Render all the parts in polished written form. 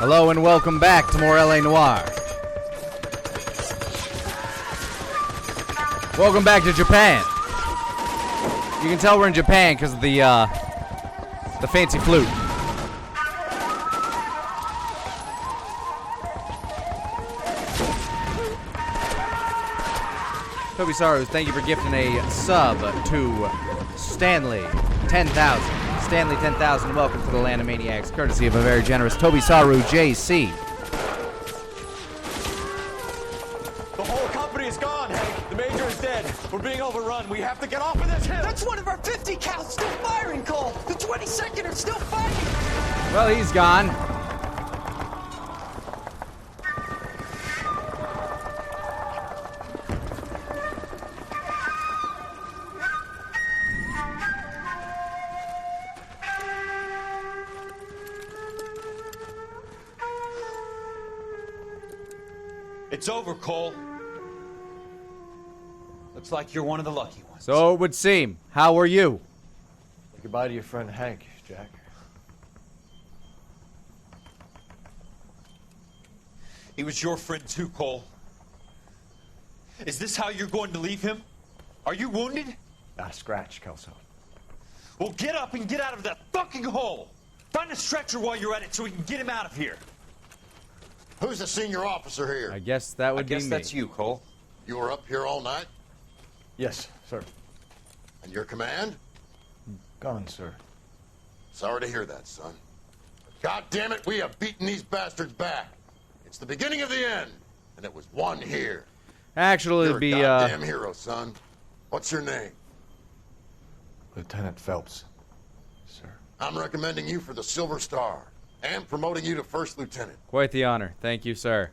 Hello and welcome back to more L.A. Noire. Welcome back to Japan. You can tell we're in Japan because of the fancy flute. Toby Saru, thank you for gifting a sub to Stanley 10,000. Stanley 10,000, welcome to the Land of Maniacs, courtesy of a very generous Toby Saru JC. The whole company is gone, Hank. The major is dead. We're being overrun. We have to get off of this hill. That's one of our 50 cals still firing, Cole. The 22nd are still fighting. Well, he's gone. It's over, Cole. Looks like you're one of the lucky ones. So it would seem. How are you? Say goodbye to your friend Hank, Jack. He was your friend too, Cole. Is this how you're going to leave him? Are you wounded? Not a scratch, Kelso. Well, get up and get out of that fucking hole. Find a stretcher while you're at it so we can get him out of here. Who's the senior officer here? I guess that would be me. I guess that's you, Cole. You were up here all night? Yes, sir. And your command? Gone, sir. Sorry to hear that, son. God damn it, we have beaten these bastards back. It's the beginning of the end, and it was one here. Actually, You're it'd be, a goddamn hero, son. What's your name? Lieutenant Phelps, sir. I'm recommending you for the Silver Star and promoting you to first lieutenant. quite the honor. Thank you, sir.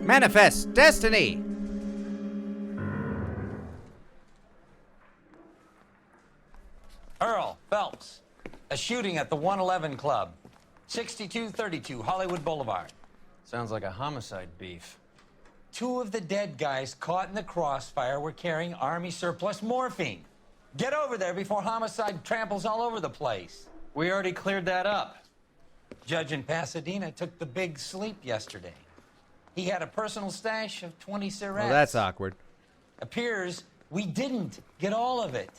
Manifest Destiny! Earl Phelps, a shooting at the 111 Club, 6232 Hollywood Boulevard. Sounds like a homicide beef. Two of the dead guys caught in the crossfire were carrying Army surplus morphine. Get over there before homicide tramples all over the place. We already cleared that up. Judge in Pasadena took the big sleep yesterday. He had a personal stash of 20 cigarettes. Well, that's awkward. Appears we didn't get all of it.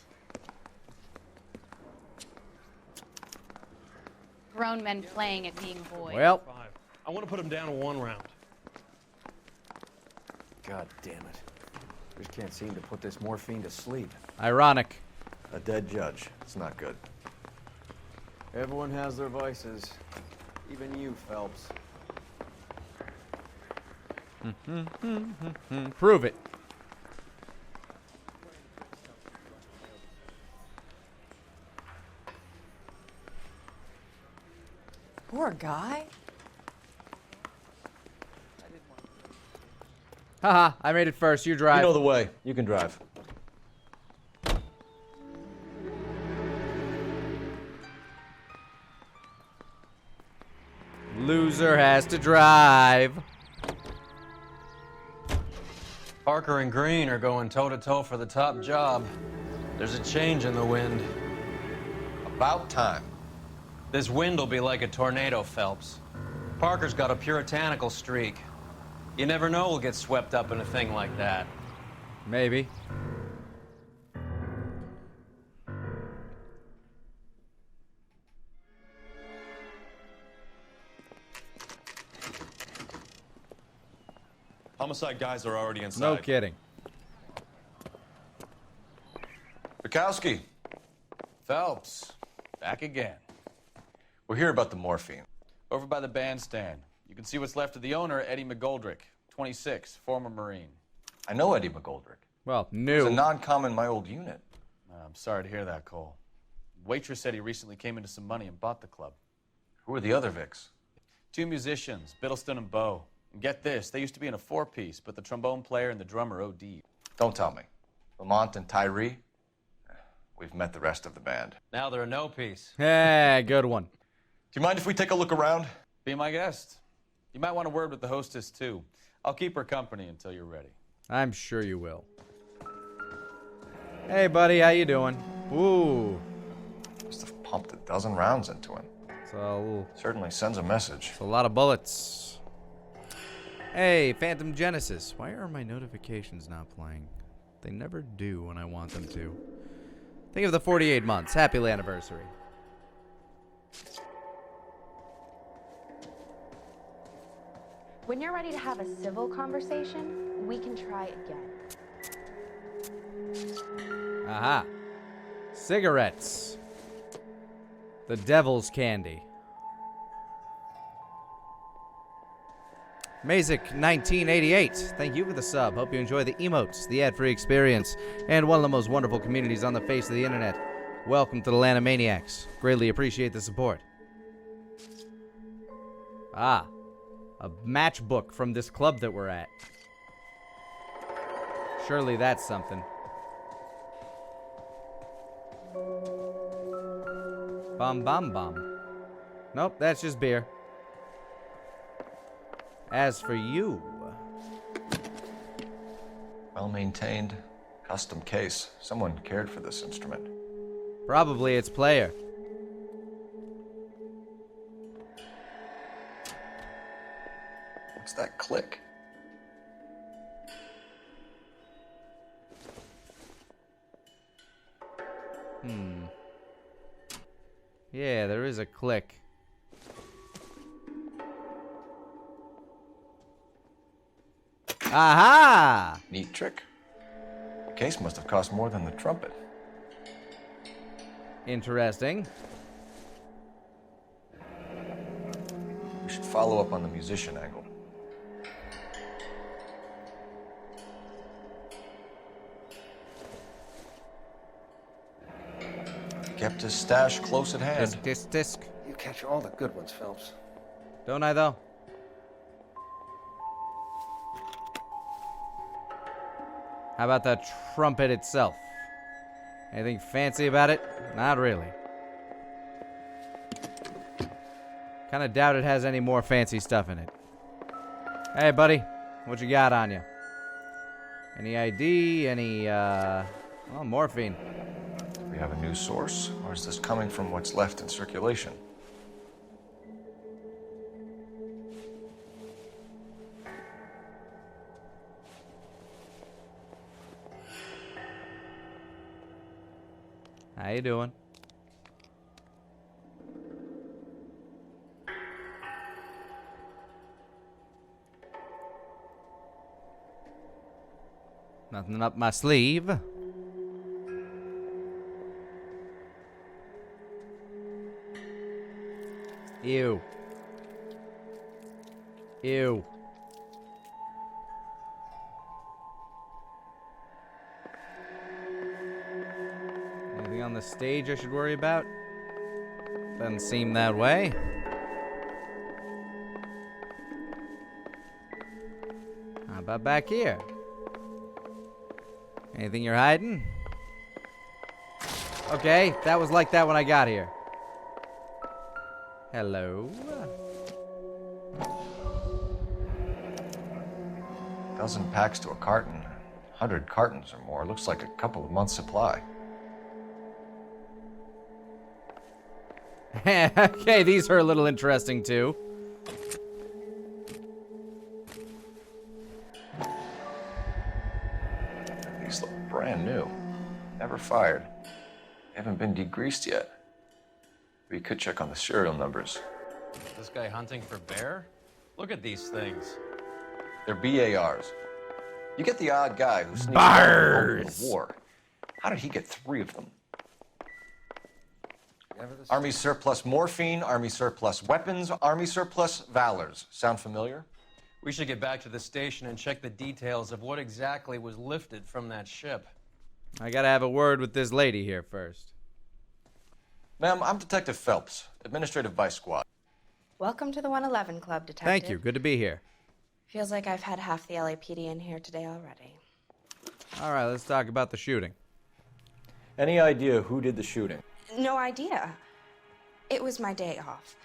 Grown men playing at being boys. Well, I want to put him down in one round. God damn it. Just can't seem to put this morphine to sleep. ironic. A dead judge. It's not good. Everyone has their vices. Even you, Phelps. Prove it. Poor guy. Haha, I made it first. You drive. You know the way. You can drive. Loser has to drive. Parker and Green are going toe-to-toe for the top job. There's a change in the wind. About time. This wind will be like a tornado, Phelps. Parker's got a puritanical streak. You never know we'll get swept up in a thing like that. Maybe. Homicide guys are already inside. No kidding. Bukowski, Phelps, back again. we're here about the morphine. Over by the bandstand. You can see what's left of the owner, Eddie McGoldrick, 26, former Marine. I know Eddie McGoldrick. Well, He's new. a non-com in my old unit. I'm sorry to hear that, Cole. Waitress said he recently came into some money and bought the club. Who are the other Vics? Two musicians, Biddleston and Bow. And get this, they used to be in a four-piece, but the trombone player and the drummer OD'd. Don't tell me. Lamont and Tyree? We've met the rest of the band. Now they're a no-piece. Hey, good one. Do you mind if we take a look around? Be my guest. You might want a word with the hostess, too. I'll keep her company until you're ready. I'm sure you will. Hey, buddy, how you doing? Ooh. Must have pumped a dozen rounds into him. So Certainly sends a message. it's a lot of bullets. Hey, Phantom Genesis. Why are my notifications not playing? They never do when I want them to. Think of the 48 months. Happy anniversary. When you're ready to have a civil conversation, we can try again. Aha. Cigarettes. The devil's candy. Mazik 1988. Thank you for the sub. Hope you enjoy the emotes, the ad-free experience, and one of the most wonderful communities on the face of the internet. Welcome to the L.A.ni Greatly appreciate the support. Ah. A matchbook from this club that we're at. Surely that's something. Bum. Nope, that's just beer. As for you... Well-maintained, custom case. Someone cared for this instrument. Probably its player. What's that click? Yeah, there is a click. Aha! Neat trick. The case must have cost more than the trumpet. Interesting. We should follow up on the musician angle. Kept his stash close at hand. Disc. You catch all the good ones, Phelps. Don't I, though? How about the trumpet itself? Anything fancy about it? Not really. Kind of doubt it has any more fancy stuff in it. Hey, buddy. What you got on you? Any ID? Any, well, morphine. Do we have a new source, or is this coming from what's left in circulation? How you doing? Nothing up my sleeve. Ew. Ew. Anything on the stage I should worry about? Doesn't seem that way. How about back here? Anything you're hiding? Okay, that was like that when I got here. Hello? Dozen packs to a carton. 100 cartons or more. Looks like a couple of months' supply. Okay, these are a little interesting too. These look brand new. Never fired. They haven't been degreased yet. We could check on the serial numbers. This guy hunting for bear? Look at these things. They're BARs. You get the odd guy who sneaks out over the war. How did he get 3 of them? Army surplus morphine, Army surplus weapons, Army surplus valors. Sound familiar? We should get back to the station and check the details of what exactly was lifted from that ship. I gotta have a word with this lady here first. Ma'am, I'm Detective Phelps, Administrative Vice Squad. Welcome to the 111 Club, Detective. Thank you. Good to be here. Feels like I've had half the LAPD in here today already. All right, let's talk about the shooting. Any idea who did the shooting? No idea. It was my day off.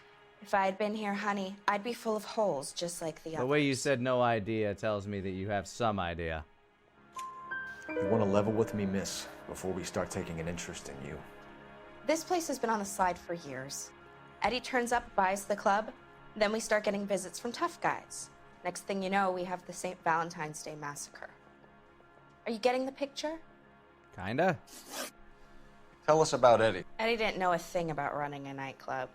If I had been here, honey, I'd be full of holes just like the others. The way you said no idea tells me that you have some idea. You want to level with me, miss, before we start taking an interest in you. This place has been on the slide for years. Eddie turns up, buys the club, then we start getting visits from tough guys. Next thing you know, we have the St. Valentine's Day massacre. Are you getting the picture? Kinda. Tell us about Eddie. Eddie didn't know a thing about running a nightclub.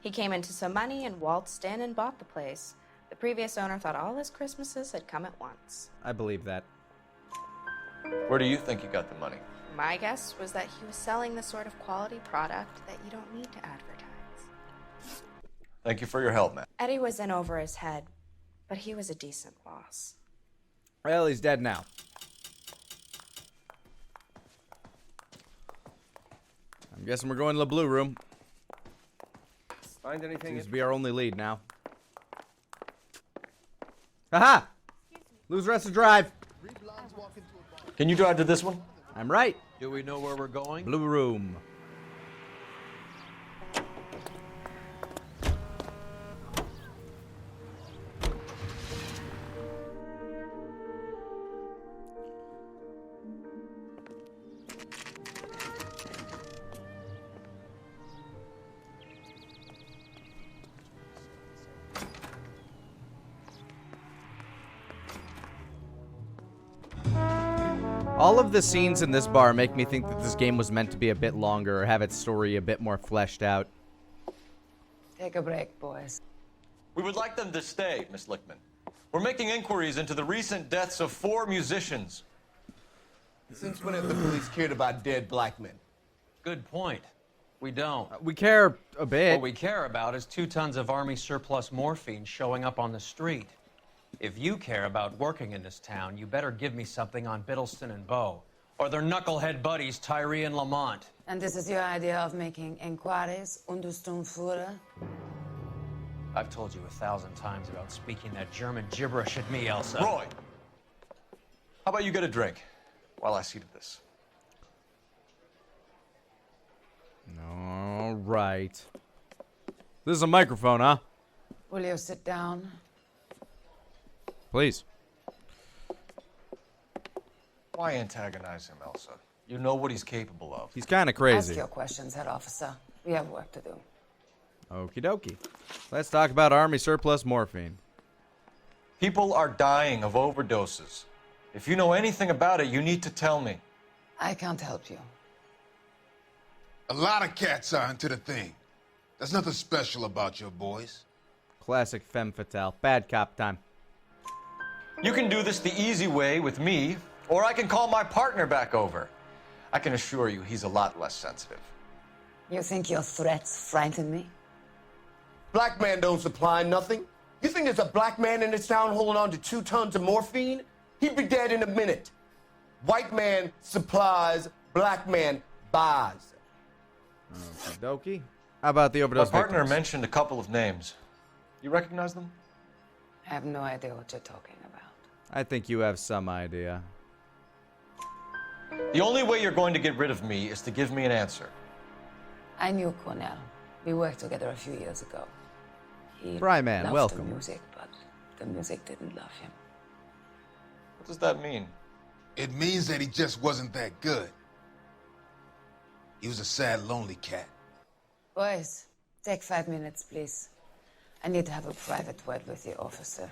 He came into some money and waltzed in and bought the place. The previous owner thought all his Christmases had come at once. I believe that. Where do you think he got the money? My guess was that he was selling the sort of quality product that you don't need to advertise. Thank you for your help, man. Eddie was in over his head, but he was a decent boss. Well, he's dead now. I'm guessing we're going to the blue room. Find anything? Seems to be our only lead now. Haha! Lose rest of drive. Can you drive to this one? I'm right. Do we know where we're going? Blue room. All of the scenes in this bar make me think that this game was meant to be a bit longer or have its story a bit more fleshed out. Take a break, boys. We would like them to stay, Miss Lickman. We're making inquiries into the recent deaths of 4 musicians. Since when have the police cared about dead black men? Good point. We don't. We care a bit. What we care about is 2 tons of Army surplus morphine showing up on the street. If you care about working in this town, you better give me something on Biddleston and Bow, or their knucklehead buddies Tyree and Lamont. And this is your idea of making inquiries, Untersturmführer? I've told you 1,000 times about speaking that German gibberish at me, Elsa. Roy, how about you get a drink while I see to this? All right. This is a microphone, huh? Will you sit down? Please. Why antagonize him, Elsa? You know what he's capable of. He's kind of crazy. Ask your questions, head officer. We have work to do. Okie dokie. Let's talk about Army surplus morphine. People are dying of overdoses. If you know anything about it, you need to tell me. I can't help you. A lot of cats are into the thing. There's nothing special about your boys. Classic femme fatale. Bad cop time. You can do this the easy way with me, or I can call my partner back over. I can assure you he's a lot less sensitive. You think your threats frighten me? Black man don't supply nothing. You think there's a black man in this town holding on to 2 tons of morphine? He'd be dead in a minute. White man supplies, black man buys. Okie dokie. How about the My overdose partner victims? mentioned a couple of names. You recognize them? I have no idea what you're talking about. I think you have some idea. The only way you're going to get rid of me is to give me an answer. I knew Cornell. We worked together a few years ago. He Fryman, loved welcome. the music, but the music didn't love him. What does that mean? It means that he just wasn't that good. He was a sad, lonely cat. Boys, take 5 minutes, please. I need to have a private word with the officer.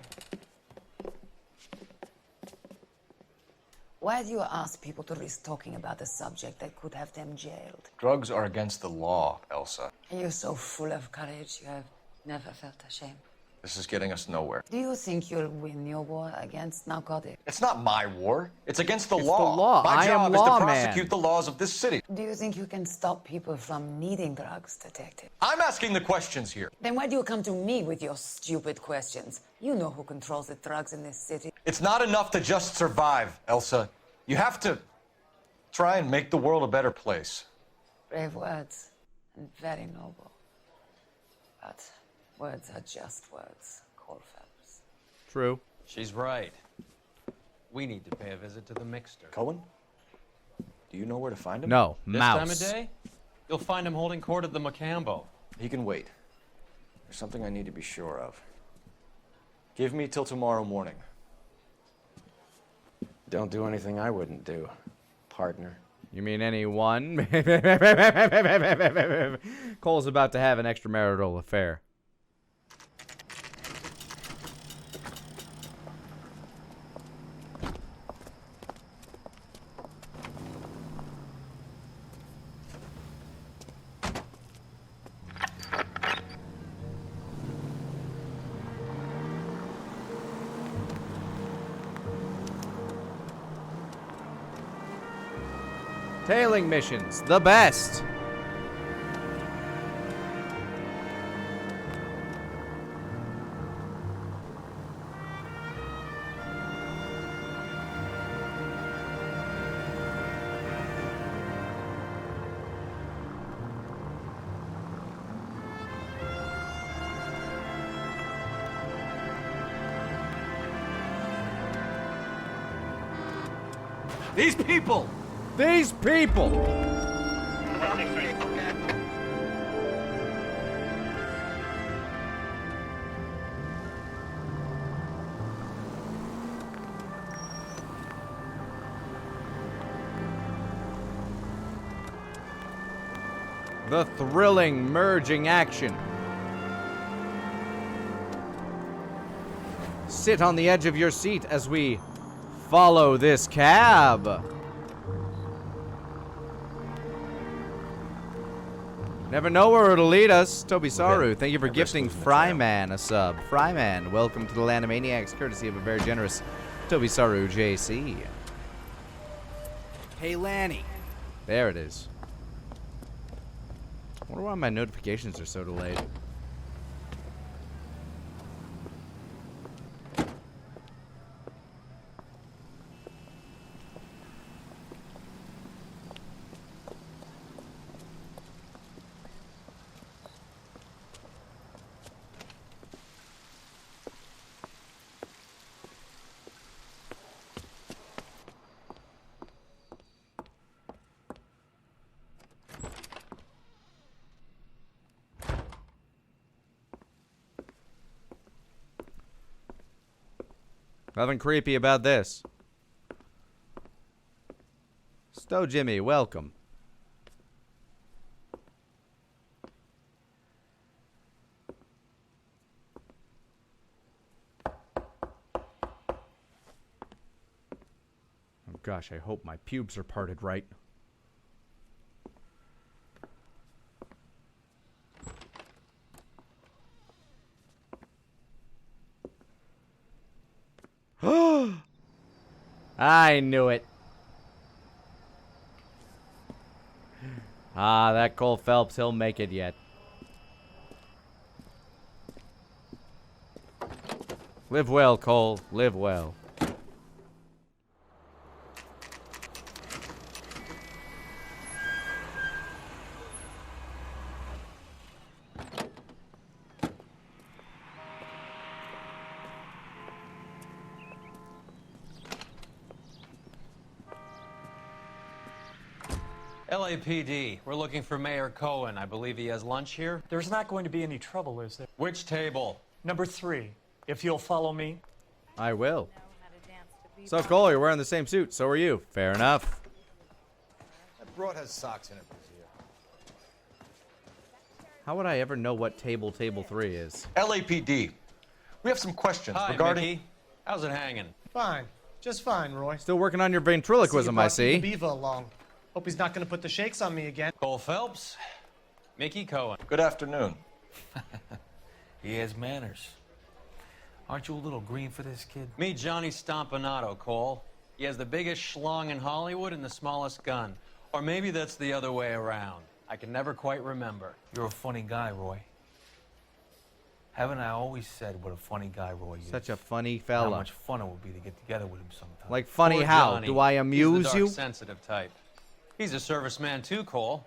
Why do you ask people to risk talking about a subject that could have them jailed? Drugs are against the law, Elsa. And you're so full of courage, you have never felt ashamed. This is getting us nowhere. Do you think you'll win your war against narcotics? It's not my war. It's against the It's law. the law. My I am job is to lawman. prosecute the laws of this city. Do you think you can stop people from needing drugs, detective? I'm asking the questions here. Then why do you come to me with your stupid questions? You know who controls the drugs in this city. It's not enough to just survive, Elsa. You have to try and make the world a better place. Brave words and very noble. But words are just words, Phelps. True. She's right. We need to pay a visit to the mixter. Cohen? Do you know where to find him? No, This mouse. time of day, you'll find him holding court at the Macambo. He can wait. There's something I need to be sure of. Give me till tomorrow morning. Don't do anything I wouldn't do, partner. You mean anyone? Cole's about to have an extramarital affair. Tailing missions, the best. These people! These people! The thrilling merging action. Sit on the edge of your seat as we follow this cab. Never know where it'll lead us. Toby Saru, thank you for gifting Fryman a sub. Fryman, welcome to the Land of Maniacs, courtesy of a very generous Toby Saru JC. Hey, Lanny. There it is. I wonder why my notifications are so delayed. Nothing creepy about this. Stow Jimmy, welcome. Oh gosh, I hope my pubes are parted right. I knew it. Ah, that Cole Phelps, he'll make it yet. Live well, Cole. Live well. LAPD, we're looking for Mayor Cohen. I believe he has lunch here. There's not going to be any trouble, is there? Which table? Number 3, if you'll follow me. I will. So, Cole, you're wearing the same suit. So are you. Fair enough. That broad has socks in it, Brazier. How would I ever know what table 3 is? LAPD. We have some questions Hi, regarding... Mickey. How's it hanging? Fine. Just fine, Roy. Still working on your ventriloquism, I see. The Beaver along. Hope he's not going to put the shakes on me again. Cole Phelps, Mickey Cohen. Good afternoon. He has manners. Aren't you a little green for this kid? Meet Johnny Stompanato, Cole. He has the biggest schlong in Hollywood and the smallest gun. Or maybe that's the other way around. I can never quite remember. You're a funny guy, Roy. Haven't I always said what a funny guy Roy is? Such a funny fella. How much fun it would be to get together with him sometime. Like funny Poor how? Johnny. Do I amuse He's the you? dark, sensitive type. He's a serviceman too, Cole.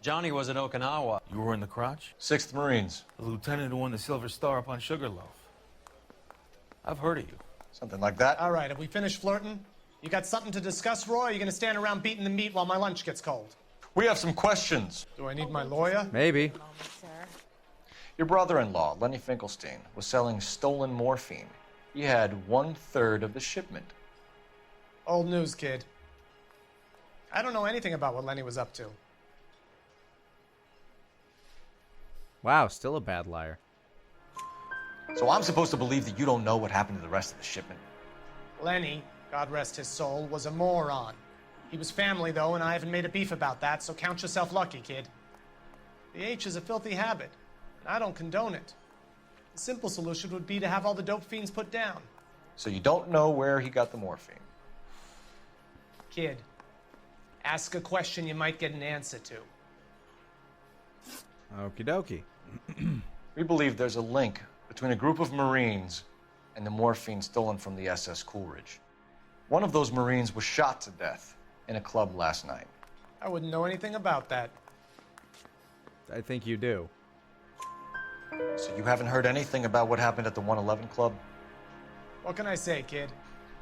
Johnny was in Okinawa. You were in the crotch? 6th Marines. The lieutenant who won the Silver Star up on Sugarloaf. I've heard of you. Something like that. All right, have we finished flirting? You got something to discuss, Roy? Or are you going to stand around beating the meat while my lunch gets cold? We have some questions. Do I need my lawyer? Maybe. Your brother-in-law, Lenny Finkelstein, was selling stolen morphine. He had 1/3 of the shipment. Old news, kid. I don't know anything about what Lenny was up to. Wow, still a bad liar. So I'm supposed to believe that you don't know what happened to the rest of the shipment? Lenny, God rest his soul, was a moron. He was family, though, and I haven't made a beef about that, so count yourself lucky, kid. The H is a filthy habit, and I don't condone it. The simple solution would be to have all the dope fiends put down. So you don't know where he got the morphine? Kid, ask a question you might get an answer to. Okie dokie. We believe there's a link between a group of Marines and the morphine stolen from the SS Coolidge. One of those Marines was shot to death in a club last night. I wouldn't know anything about that. I think you do. So you haven't heard anything about what happened at the 111 Club? What can I say, kid?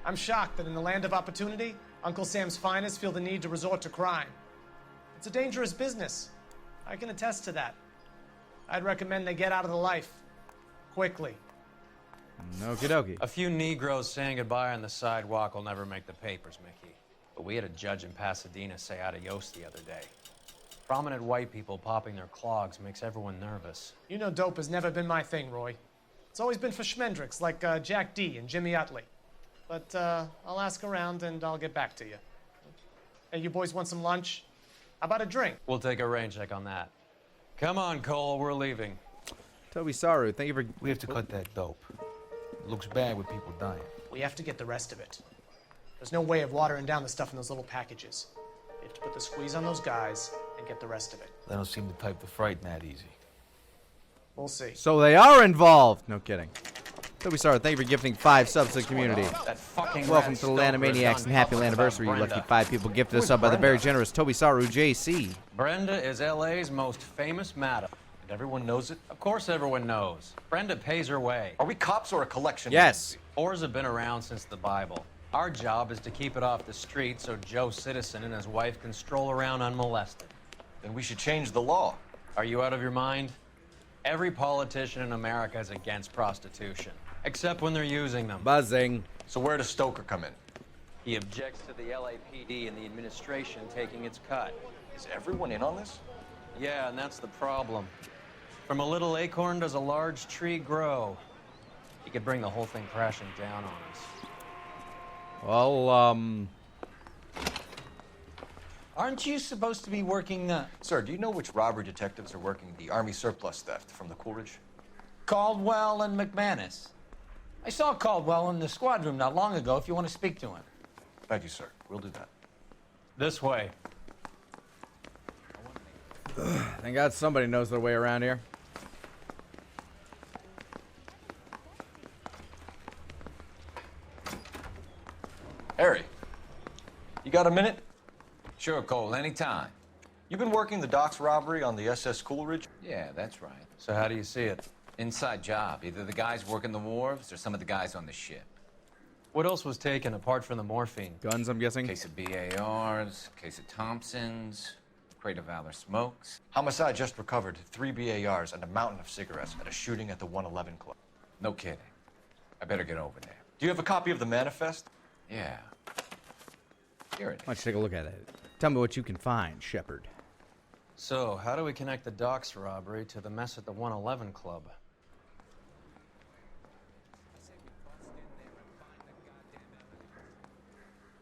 I'm shocked that in the land of opportunity, Uncle Sam's finest feel the need to resort to crime. It's a dangerous business. I can attest to that. I'd recommend they get out of the life. Quickly. Okie dokie. A few Negroes saying goodbye on the sidewalk will never make the papers, Mickey. But we had a judge in Pasadena say adios the other day. Prominent white people popping their clogs makes everyone nervous. You know dope has never been my thing, Roy. It's always been for schmendricks like Jack D. and Jimmy Utley. But I'll ask around and I'll get back to you. Hey, you boys want some lunch? How about a drink? We'll take a rain check on that. Come on, Cole, we're leaving. Toby Saru, thank you for... We have to cut that dope. It looks bad with people dying. We have to get the rest of it. There's no way of watering down the stuff in those little packages. We have to put the squeeze on those guys and get the rest of it. They don't seem the type to frighten that easy. We'll see. So they are involved. No kidding. Toby Saru, thank you for gifting 5 subs to the community. Welcome to the Land-O-Maniacs and happy anniversary. You lucky 5 people gifted us up by the very generous Toby Saru JC. Brenda is L.A.'s most famous madam. And everyone knows it? Of course everyone knows. Brenda pays her way. Are we cops or a collection? Yes. Whores have been around since the Bible. Our job is to keep it off the street so Joe Citizen and his wife can stroll around unmolested. Then we should change the law. Are you out of your mind? Every politician in America is against prostitution, except when they're using them. Buzzing. So where does Stoker come in? He objects to the LAPD and the administration taking its cut. Is everyone in on this? Yeah, and that's the problem. From a little acorn does a large tree grow. He could bring the whole thing crashing down on us. Well, Aren't you supposed to be working, Sir, do you know which robbery detectives are working the Army surplus theft from the Coolidge? Caldwell and McManus? I saw Caldwell in the squad room not long ago if you want to speak to him. Thank you, sir. We'll do that. This way. thank God somebody knows their way around here. Harry, you got a minute? Sure, Cole, anytime. You've been working the docks robbery on the SS Coolidge? Yeah, that's right. So how do you see it? Inside job. Either the guys working the wharves or some of the guys on the ship. What else was taken apart from the morphine? Guns, I'm guessing? Case of BARs, case of Thompsons, crate of Valor smokes. Homicide just recovered 3 BARs and a mountain of cigarettes at a shooting at the 111 Club. No kidding. I better get over there. Do you have a copy of the manifest? Yeah. Here it Why don't you take a look at it? Tell me what you can find, Shepard. So, how do we connect the docks robbery to the mess at the 111 Club?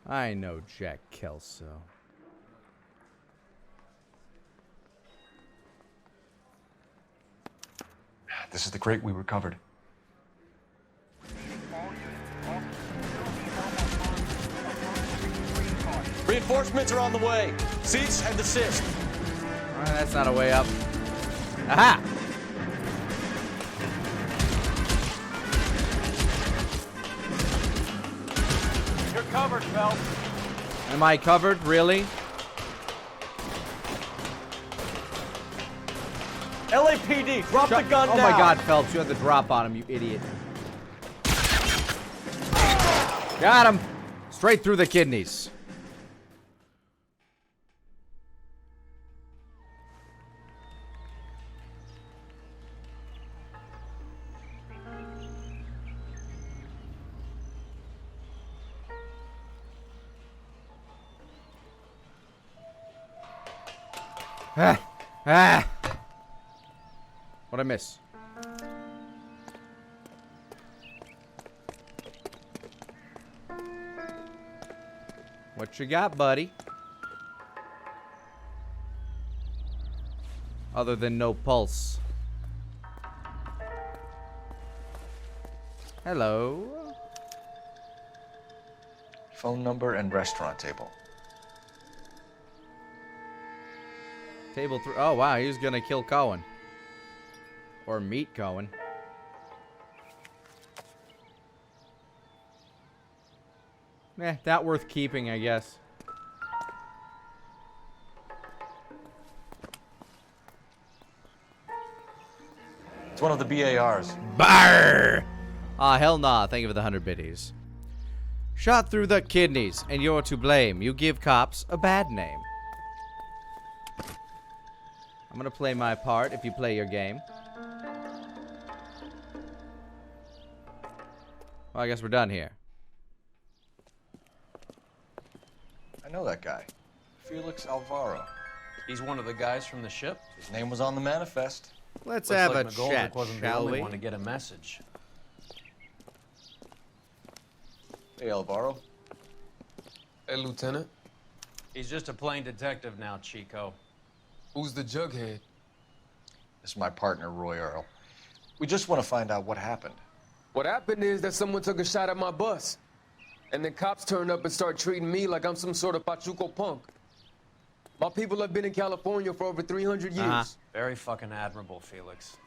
I know Jack Kelso. This is the crate we recovered. Reinforcements are on the way. Cease and desist. All right, that's not a way up. Aha! You're covered, Phelps. Am I covered? Really? LAPD, drop the gun Oh now. my God, Phelps, you had the drop on him, you idiot. Got him. Straight through the kidneys. What'd I miss? What you got, buddy? Other than no pulse. Hello. Phone number and restaurant table. Table 3. Oh, wow. He was going to kill Cohen. Or meet Cohen. That worth keeping, I guess. It's one of the BARs. Barr! Ah, hell nah. Thank you for the 100 biddies. Shot through the kidneys, and you're to blame. You give cops a bad name. I'm gonna play my part if you play your game. Well, I guess we're done here. I know that guy. Felix Alvaro. He's one of the guys from the ship? His name was on the manifest. Let's Looks have like a McGoldrick chat, wasn't the shall only we? one to get a message. Hey, Alvaro. Hey, Lieutenant. He's just a plain detective now, Chico. Who's the jughead? This is my partner, Roy Earl. We just want to find out what happened. What happened is that someone took a shot at my bus. And then cops turned up and start treating me like I'm some sort of Pachuco punk. My people have been in California for over 300 years. Very fucking admirable, Felix.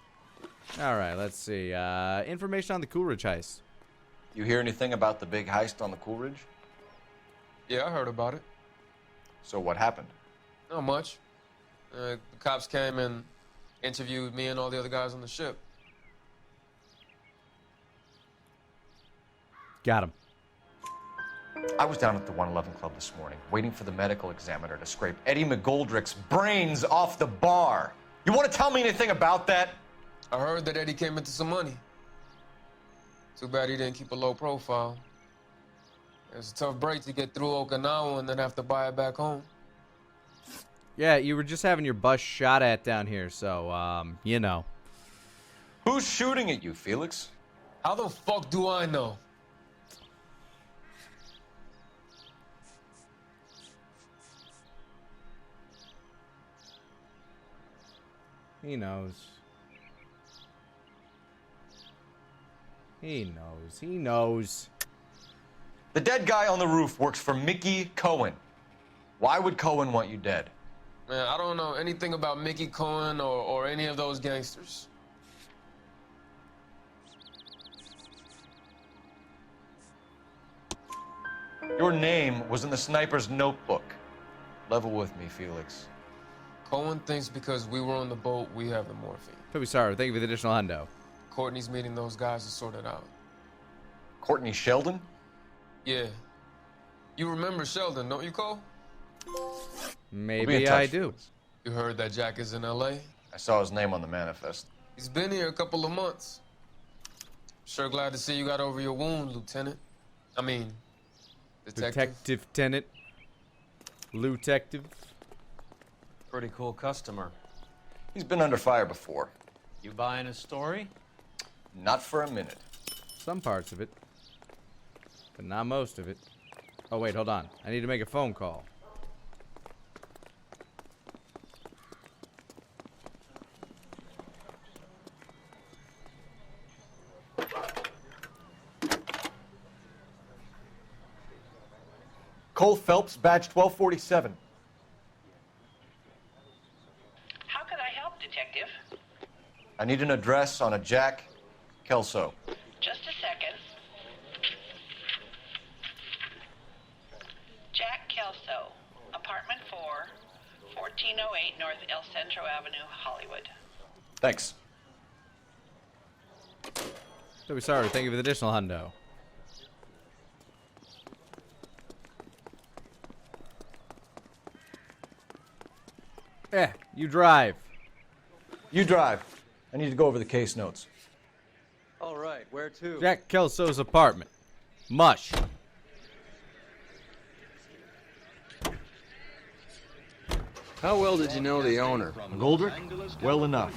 Alright, let's see. Information on the Coolidge heist. You hear anything about the big heist on the Coolidge? Yeah, I heard about it. So what happened? Not much. The cops came and interviewed me and all the other guys on the ship. Got him. I was down at the 111 Club this morning, waiting for the medical examiner to scrape Eddie McGoldrick's brains off the bar. You want to tell me anything about that? I heard that Eddie came into some money. Too bad he didn't keep a low profile. It was a tough break to get through Okinawa and then have to buy it back home. Yeah, you were just having your bus shot at down here, so, you know. Who's shooting at you, Felix? How the fuck do I know? He knows. He knows. He knows. The dead guy on the roof works for Mickey Cohen. Why would Cohen want you dead? Man, I don't know anything about Mickey Cohen or any of those gangsters. Your name was in the sniper's notebook. Level with me, Felix. Cohen thinks because we were on the boat, we have the morphine. Toby, sorry. Thank you for the additional hundo. Courtney's meeting those guys to sort it out. Courtney Sheldon? Yeah. You remember Sheldon, don't you, Cole? Maybe I do. You heard that Jack is in L.A.? I saw his name on the manifest. He's been here a couple of months. Sure glad to see you got over your wound, Lieutenant. I mean, Detective Tenant. Lieutenant. Pretty cool customer. He's been under fire before. You buying his story? Not for a minute. Some parts of it. But not most of it. Oh, wait, hold on. I need to make a phone call. Cole Phelps, badge 1247. How can I help, Detective? I need an address on a Jack Kelso. Just a second. Jack Kelso, apartment 4, 1408 North El Centro Avenue, Hollywood. Thanks. Toby, sorry. Thank you for the additional hundo. You drive. You drive. I need to go over the case notes. All right, where to? Jack Kelso's apartment. Mush. How well did you know the owner? Goldrick? Well enough.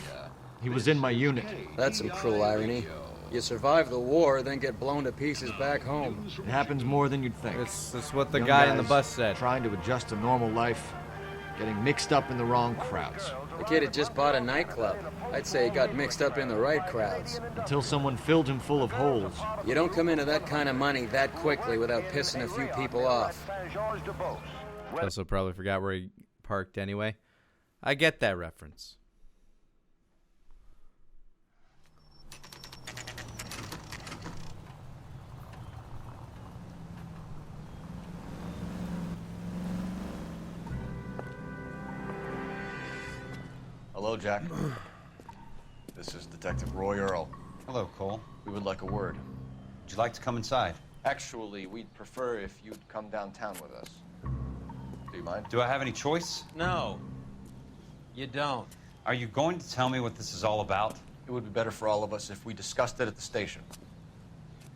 He was in my unit. That's some cruel irony. You survive the war, then get blown to pieces back home. It happens more than you'd think. That's what the Young guy in the guys bus said. Trying to adjust to normal life, getting mixed up in the wrong crowds. The kid had just bought a nightclub. I'd say he got mixed up in the right crowds. Until someone filled him full of holes. You don't come into that kind of money that quickly without pissing a few people off. Also probably forgot where he parked anyway. I get that reference. Hello, Jack. This is Detective Roy Earl. Hello, Cole. We would like a word. Would you like to come inside? Actually, we'd prefer if you'd come downtown with us. Do you mind? Do I have any choice? No, you don't. Are you going to tell me what this is all about? It would be better for all of us if we discussed it at the station.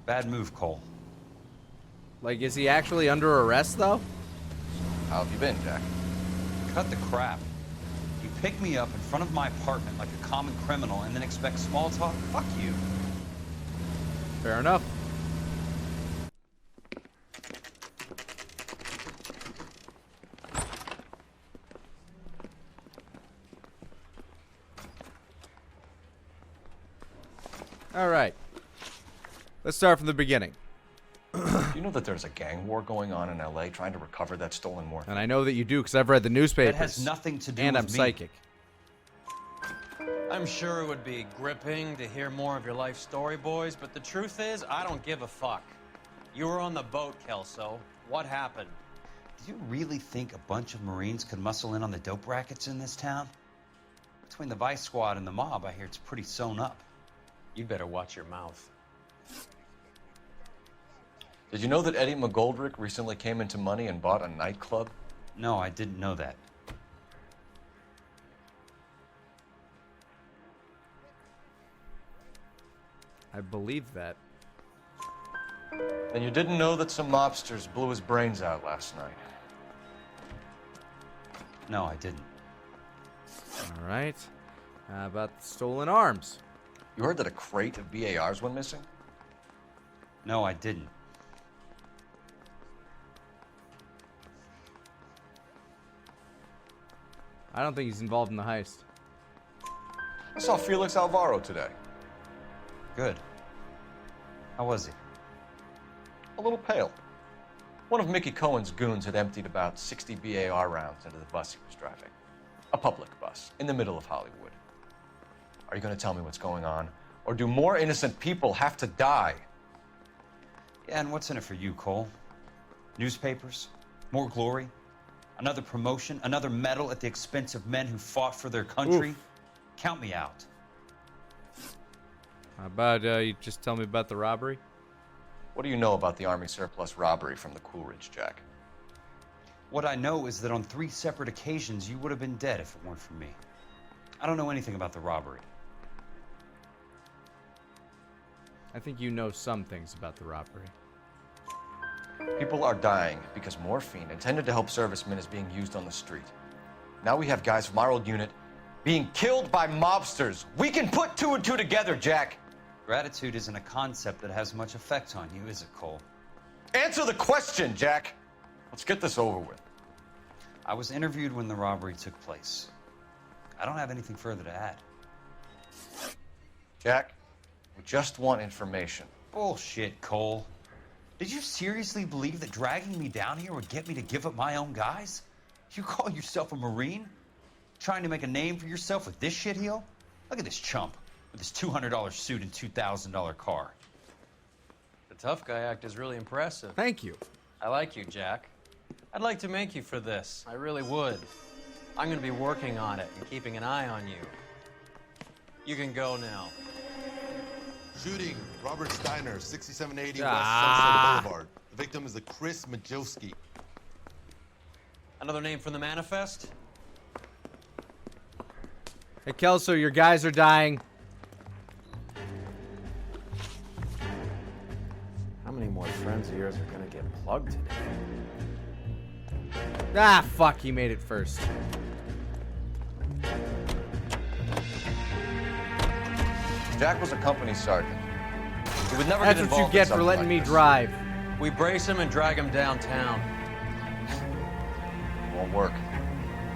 Bad move, Cole. Like, is he actually under arrest, though? How have you been, Jack? Cut the crap. You pick me up in front of my apartment like a common criminal and then expect small talk? Fuck you. Fair enough. All right. Let's start from the beginning. Do you know that there's a gang war going on in L.A. trying to recover that stolen morphine? And I know that you do because I've read the newspapers. That has nothing to do and with I'm me. psychic. I'm sure it would be gripping to hear more of your life story, boys, but the truth is, I don't give a fuck. You were on the boat, Kelso. What happened? Do you really think a bunch of Marines could muscle in on the dope rackets in this town? Between the Vice Squad and the mob, I hear it's pretty sewn up. You better watch your mouth. Did you know that Eddie McGoldrick recently came into money and bought a nightclub? No, I didn't know that. I believe that. And you didn't know that some mobsters blew his brains out last night? No, I didn't. All right. How about the stolen arms? You heard that a crate of BARs went missing? No, I didn't. I don't think he's involved in the heist. I saw Felix Alvaro today. Good. How was he? A little pale. One of Mickey Cohen's goons had emptied about 60 BAR rounds into the bus he was driving. A public bus, in the middle of Hollywood. Are you going to tell me what's going on? Or do more innocent people have to die? Yeah, and what's in it for you, Cole? Newspapers? More glory? Another promotion? Another medal at the expense of men who fought for their country? Oof. Count me out. How about you just tell me about the robbery? What do you know about the Army surplus robbery from the Coolidge, Jack? What I know is that on 3 separate occasions, you would have been dead if it weren't for me. I don't know anything about the robbery. I think you know some things about the robbery. People are dying because morphine intended to help servicemen is being used on the street. Now we have guys from our old unit being killed by mobsters. We can put 2 and 2 together, Jack. Gratitude isn't a concept that has much effect on you, is it, Cole? Answer the question, Jack. Let's get this over with. I was interviewed when the robbery took place. I don't have anything further to add. Jack, we just want information. Bullshit, Cole. Did you seriously believe that dragging me down here would get me to give up my own guys? You call yourself a Marine? Trying to make a name for yourself with this shitheel? Look at this chump with his $200 suit and $2,000 car. The tough guy act is really impressive. Thank you. I like you, Jack. I'd like to make you for this. I really would. I'm going to be working on it and keeping an eye on you. You can go now. Shooting, Robert Steiner, 6780 Ah. West Sunset Boulevard. The victim is a Chris Majowski. Another name from the manifest? Hey, Kelso, your guys are dying. How many more friends of yours are gonna get plugged today? Ah, fuck, he made it first. Jack was a company sergeant. He would never That's get what you involved in get for something letting like me this. drive. We brace him and drag him downtown. Won't work.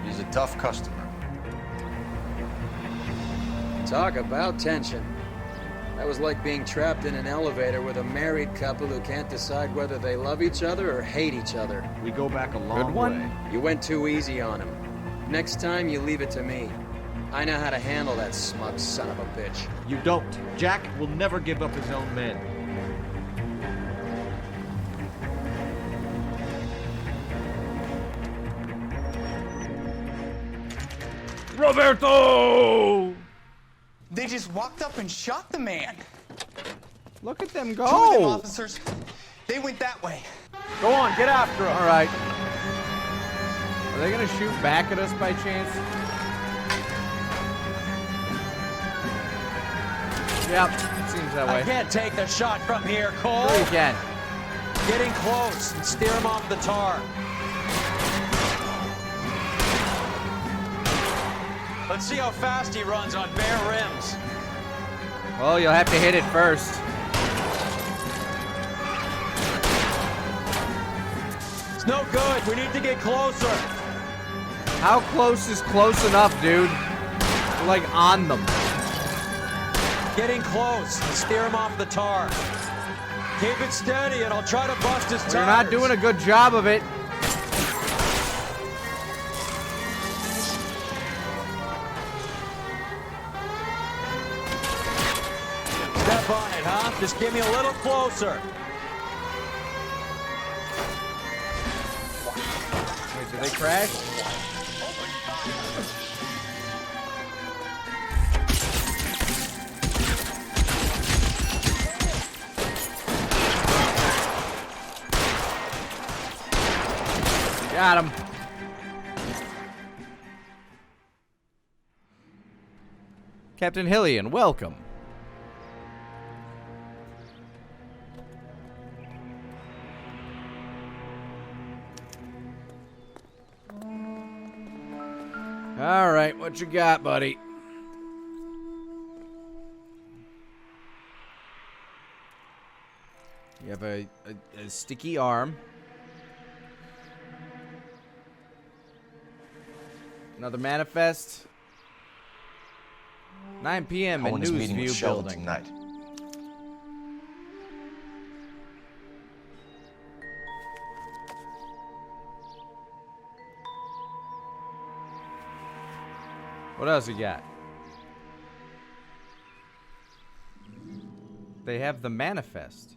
He's a tough customer. Talk about tension. That was like being trapped in an elevator with a married couple who can't decide whether they love each other or hate each other. We go back a Good long one. way. You went too easy on him. Next time, you leave it to me. I know how to handle that smug son of a bitch. You don't. Jack will never give up his own men. Roberto! They just walked up and shot the man. Look at them 2 of them go! officers, they went that way. Go on, get after him. All right. Are they gonna shoot back at us by chance? Yep, seems that way. I can't take the shot from here, Cole. Sure you can. Getting close and steer him off the tar. Let's see how fast he runs on bare rims. Well, you'll have to hit it first. It's no good. We need to get closer. How close is close enough, dude? We're like on them. Getting close and steer him off the tar. Keep it steady and I'll try to bust his tires. You're not doing a good job of it. Step on it, huh? Just get me a little closer. Wait, did they crash? Got him. Captain Hillian, welcome. All right, what you got, buddy? You have a sticky arm. Another manifest. 9 p.m. in Cohen is meeting with Newsview Sheldon building. tonight. What else you got? They have the manifest.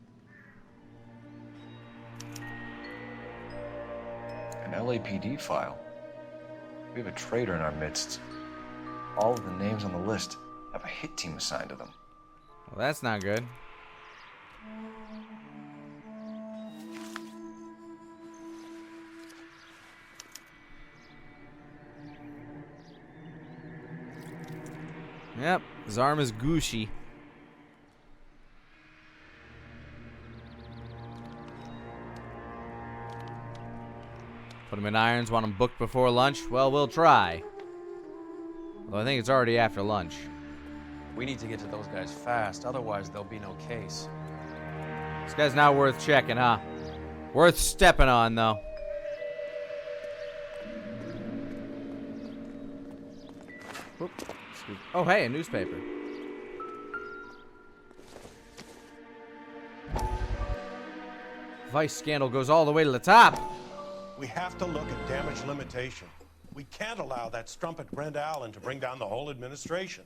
An LAPD file. We have a traitor in our midst. All of the names on the list have a hit team assigned to them. Well, that's not good. Yep, his arm is gushy. Put him in irons, want him booked before lunch? Well, we'll try. Although I think it's already after lunch. We need to get to those guys fast, otherwise there'll be no case. This guy's not worth checking, huh? Worth stepping on, though. Whoop. Oh, hey, a newspaper. Vice scandal goes all the way to the top. We have to look at damage limitation. We can't allow that strumpet Brenda Allen to bring down the whole administration.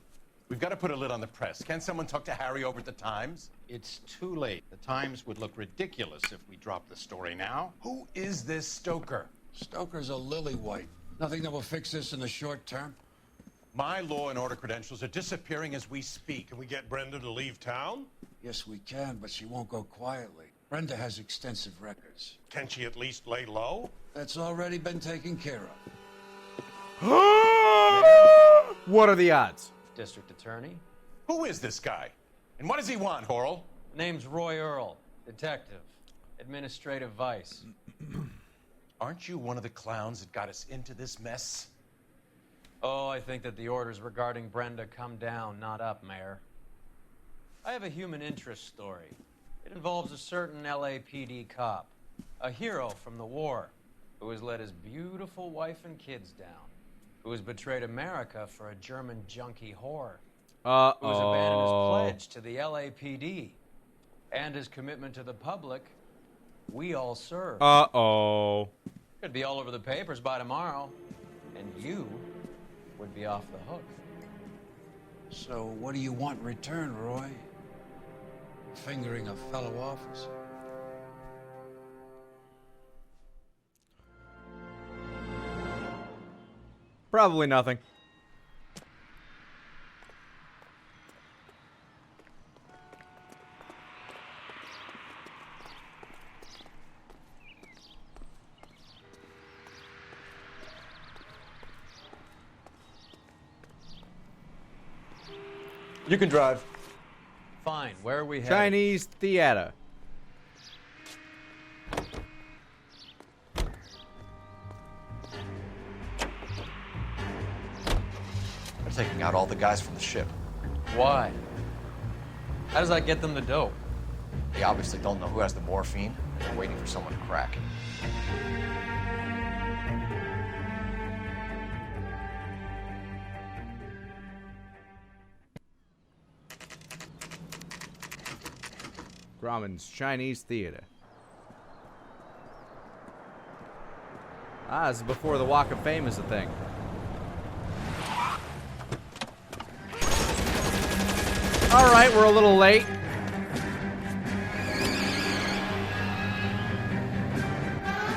We've got to put a lid on the press. Can't someone talk to Harry over at the Times? It's too late. The Times would look ridiculous if we dropped the story now. Who is this Stoker? Stoker's a lily-white. Nothing that will fix this in the short term. My law and order credentials are disappearing as we speak. Can we get Brenda to leave town? Yes, we can, but she won't go quietly. Brenda has extensive records. Can she at least lay low? That's already been taken care of. What are the odds? District Attorney. Who is this guy? And what does he want, Horrell? Name's Roy Earl, detective, administrative vice. Aren't you one of the clowns that got us into this mess? Oh, I think that the orders regarding Brenda come down, not up, Mayor. I have a human interest story. It involves a certain LAPD cop, a hero from the war, who has let his beautiful wife and kids down, who has betrayed America for a German junkie whore, who has abandoned his pledge to the LAPD, and his commitment to the public. We all serve. Could be all over the papers by tomorrow, and you would be off the hook. So what do you want in return, Roy? Fingering a fellow officer? Probably nothing. You can drive. Fine. Where are we headed? Chinese theater. They're taking out all the guys from the ship. Why? How does that get them the dope? They obviously don't know who has the morphine, and they're waiting for someone to crack it. Grauman's Chinese theater. Ah, this is before the Walk of Fame is a thing. Alright, we're a little late.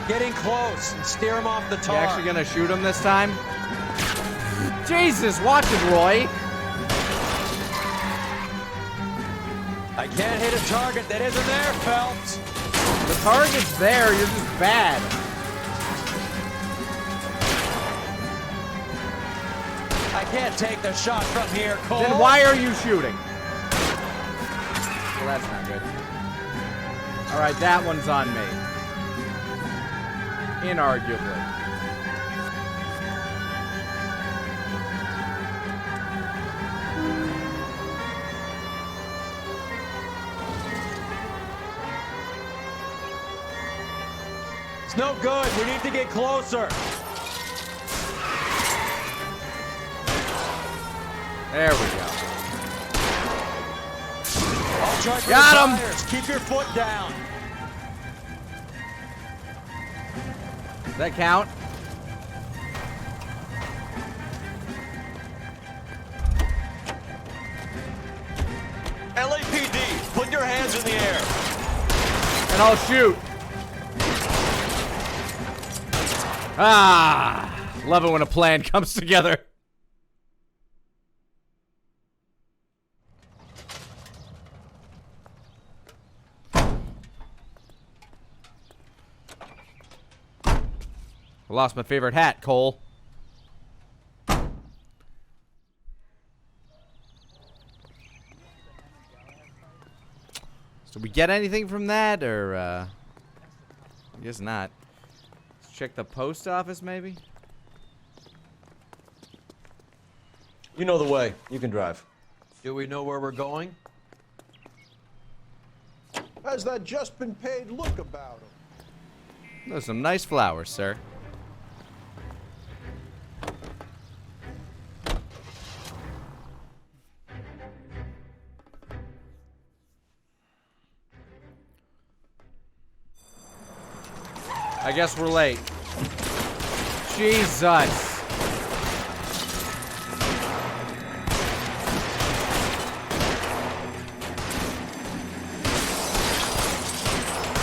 Getting close and steer him off the tar. You actually gonna shoot him this time? Jesus, watch it, Roy. I can't hit a target that isn't there, Phelps. The target's there, you're just bad. I can't take the shot from here, Cole. Then why are you shooting? Well, that's not good. Alright, that one's on me. Inarguably. It's no good. We need to get closer. There we go. I'll try for Got the him. tires. Keep your foot down. Does that count? LAPD, put your hands in the air. And I'll shoot. Ah, love it when a plan comes together. I lost my favorite hat, Cole. So we get anything from that, or I guess not. Let's check the post office, maybe. You know the way. You can drive. Do we know where we're going? Has that just been paid look about him? Those are some nice flowers, sir. I guess we're late. Jesus.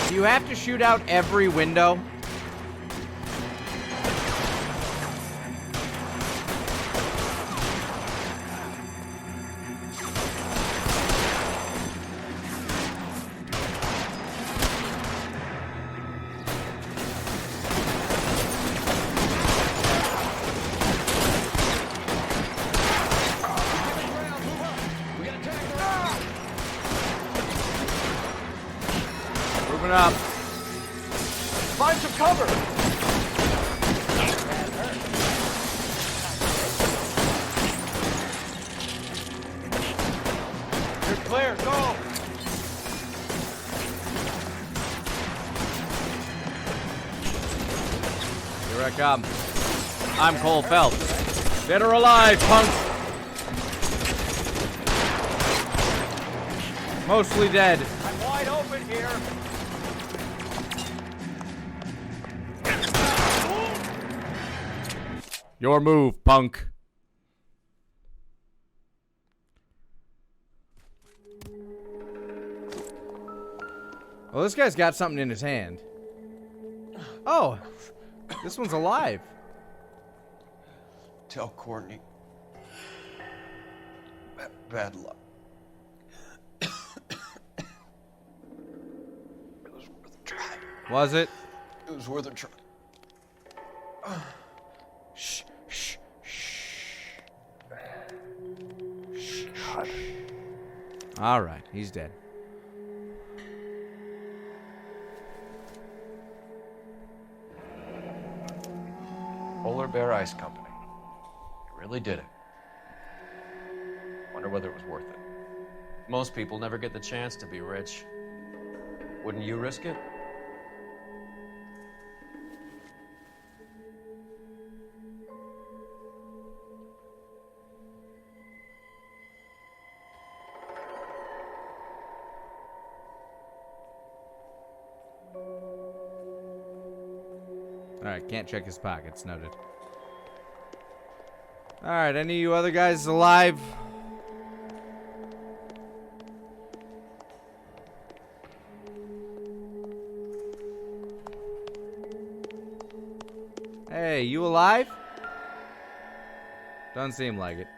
Do you have to shoot out every window? Moving up. Find some cover. clear. Go! Here I come. I'm Cole Phelps. Dead or alive, punk. Mostly dead. I'm wide open here. Your move, punk. Well, this guy's got something in his hand. Oh, this one's alive. Tell Courtney. Bad luck. It was worth a try. Was it? It was worth a try. Shh, shh, shh. God. All right, he's dead. Polar Bear Ice Company. You really did it. Wonder whether it was worth it. Most people never get the chance to be rich. Wouldn't you risk it? All right, can't check his pockets. Noted. All right, any of you other guys alive? Hey, you alive? Doesn't seem like it.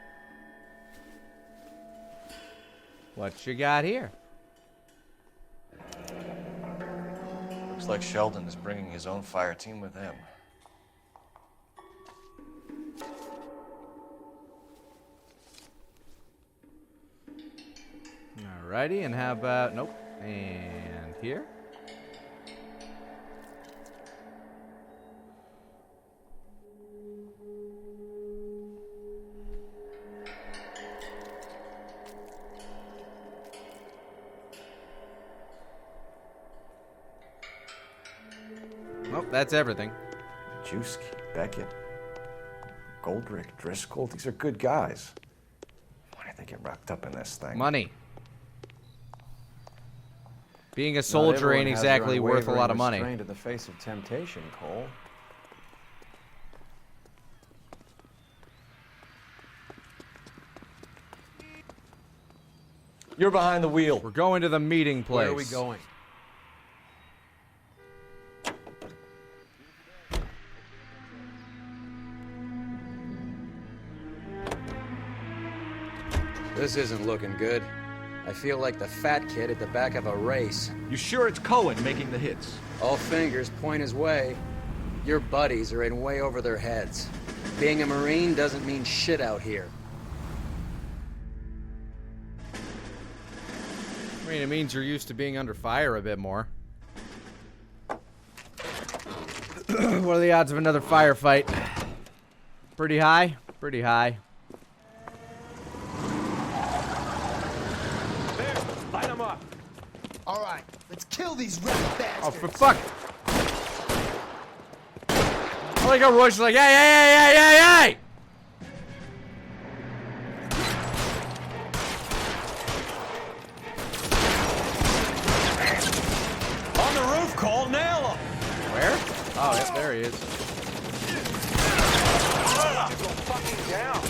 What you got here? Looks like Sheldon is bringing his own fire team with him. Alrighty, and how about... Nope. And here? Nope, that's everything. Juski, Beckett, Goldrick, Driscoll, these are good guys. Why did they get wrapped up in this thing? Money. Being a soldier ain't exactly worth a lot of money. In the face of temptation, Cole. You're behind the wheel. We're going to the meeting place. Where are we going? This isn't looking good. I feel like the fat kid at the back of a race. You sure it's Cohen making the hits? All fingers point his way. Your buddies are in way over their heads. Being a Marine doesn't mean shit out here. I mean, it means you're used to being under fire a bit more. What are the odds of another firefight? Pretty high? Pretty high. Light them up. All right, let's kill these rat bastards. Oh, for fuck. I like how Roy's like, hey, hey, hey, hey, hey, hey! On the roof, Cole, nail him. Where? Oh, yep, there he is. Go fucking down.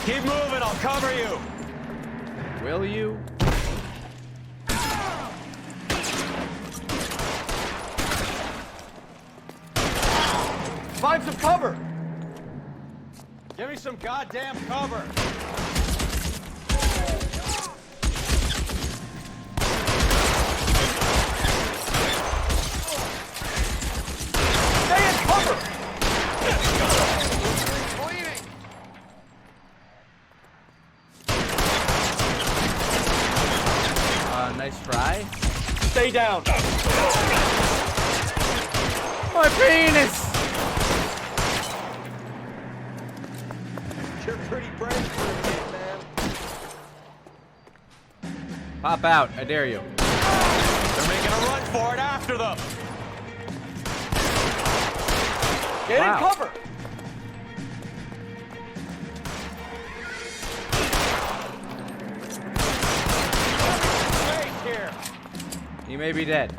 Keep moving, I'll cover you. Will you? Find some cover. Give me some goddamn cover. Stay in cover. Nice try. Stay down. My penis! break for me, man. Pop out. I dare you. They're making a run for it after them. Get Wow. in cover! Wait here. You may be dead.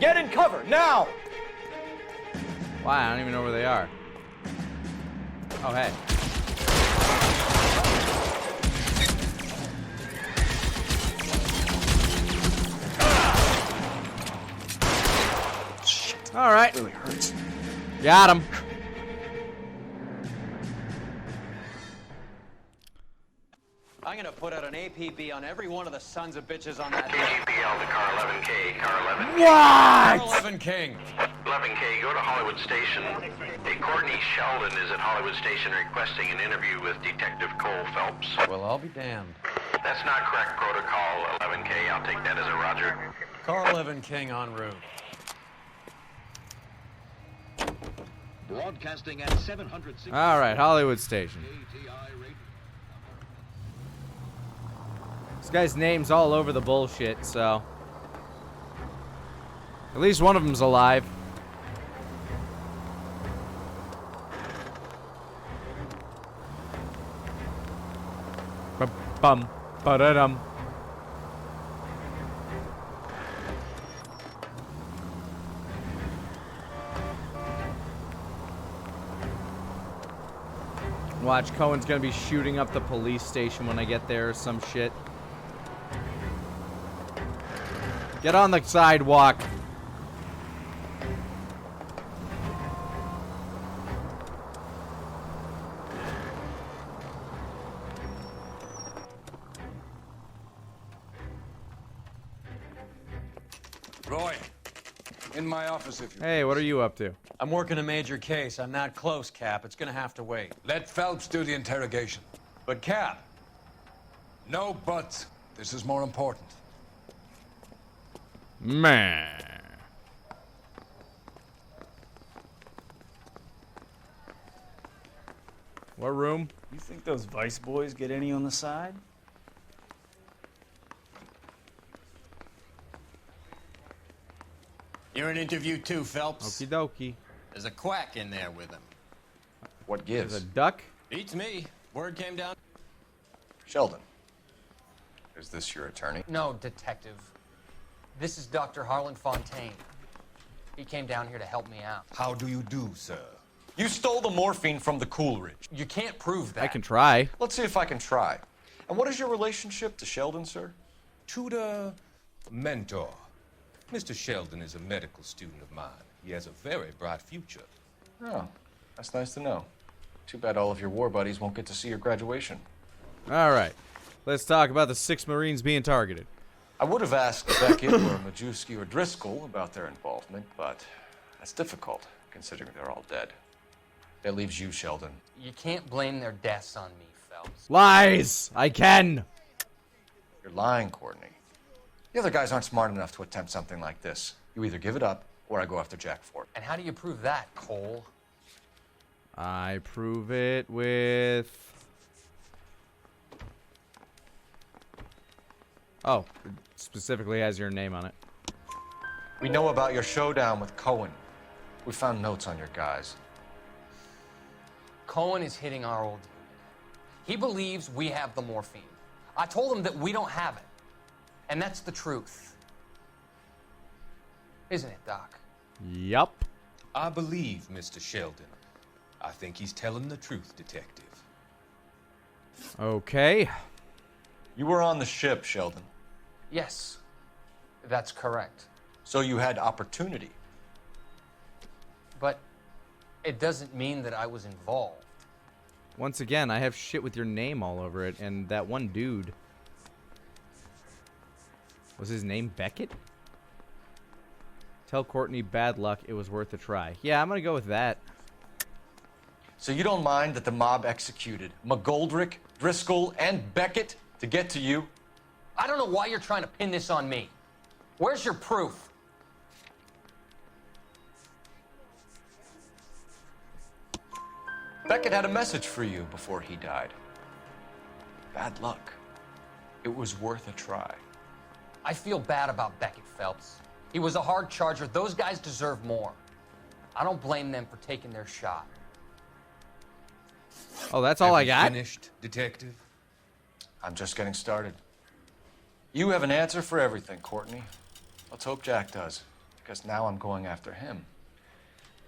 Get in cover, now! Why? I don't even know where they are. Oh, hey. All right. Really hurts. Got him. I'm gonna put out an APB on every one of the sons of bitches on that. APL to car 11K, car 11K. What? 11 King. 11K, go to Hollywood Station. Hey, Courtney Sheldon is at Hollywood Station requesting an interview with Detective Cole Phelps. Well, I'll be damned. That's not correct protocol, 11K. I'll take that as a roger. Car 11 King en route. Broadcasting at 760. All right, Hollywood Station. This guy's name's all over the bullshit, so at least one of them's alive. Bum, ba-da-dum. Watch, Cohen's gonna be shooting up the police station when I get there or some shit. Get on the sidewalk. Roy, in my office if you... Hey, what are you up to? I'm working a major case. I'm not close, Cap. It's gonna have to wait. Let Phelps do the interrogation. But, Cap. No buts. This is more important. Man. What room? You think those Vice boys get any on the side? You're in interview too, Phelps. Okie dokie. There's a quack in there with him. What gives? There's a duck? Beats me. Word came down. Sheldon, is this your attorney? No, detective. This is Dr. Harlan Fontaine. He came down here to help me out. How do you do, sir? You stole the morphine from the Coolidge. You can't prove that. I can try. Let's see if I can try. And what is your relationship to Sheldon, sir? Tutor, mentor. Mr. Sheldon is a medical student of mine. He has a very bright future. Oh, that's nice to know. Too bad all of your war buddies won't get to see your graduation. All right. Let's talk about the 6 Marines being targeted. I would have asked Beckett or Majewski or Driscoll about their involvement, but that's difficult, considering they're all dead. That leaves you, Sheldon. You can't blame their deaths on me, Phelps. Lies! I can! You're lying, Courtney. The other guys aren't smart enough to attempt something like this. You either give it up, or I go after Jack for it. And how do you prove that, Cole? I prove it with... Oh, it specifically has your name on it. We know about your showdown with Cohen. We found notes on your guys. Cohen is hitting our old dude. He believes we have the morphine. I told him that we don't have it. And that's the truth. Isn't it, Doc? Yup. I believe Mr. Sheldon. I think he's telling the truth, detective. Okay. You were on the ship, Sheldon. Yes, that's correct. So you had opportunity. But it doesn't mean that I was involved. Once again, I have shit with your name all over it, and that one dude... Was his name Beckett? Tell Courtney bad luck, it was worth a try. Yeah, I'm gonna go with that. So you don't mind that the mob executed McGoldrick, Driscoll, and Beckett to get to you? I don't know why you're trying to pin this on me. Where's your proof? Beckett had a message for you before he died. Bad luck. It was worth a try. I feel bad about Beckett, Phelps. He was a hard charger. Those guys deserve more. I don't blame them for taking their shot. Oh, that's all I got? Finished, detective? I'm just getting started. You have an answer for everything, Courtney. Let's hope Jack does, because now I'm going after him.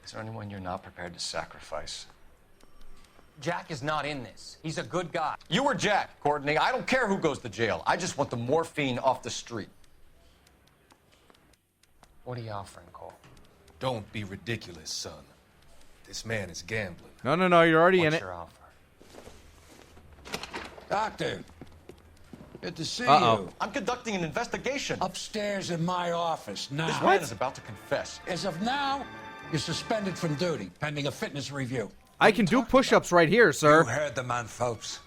Is there anyone you're not prepared to sacrifice? Jack is not in this. He's a good guy. You or Jack, Courtney. I don't care who goes to jail. I just want the morphine off the street. What are you offering, Cole? Don't be ridiculous, son. This man is gambling. No, you're already in What's it. your offer? Doctor, good to see Uh-oh. you. I'm conducting an investigation. Upstairs in my office now. This man is about to confess. As of now, you're suspended from duty, pending a fitness review. I can do push-ups right here, sir. You heard the man, Phelps.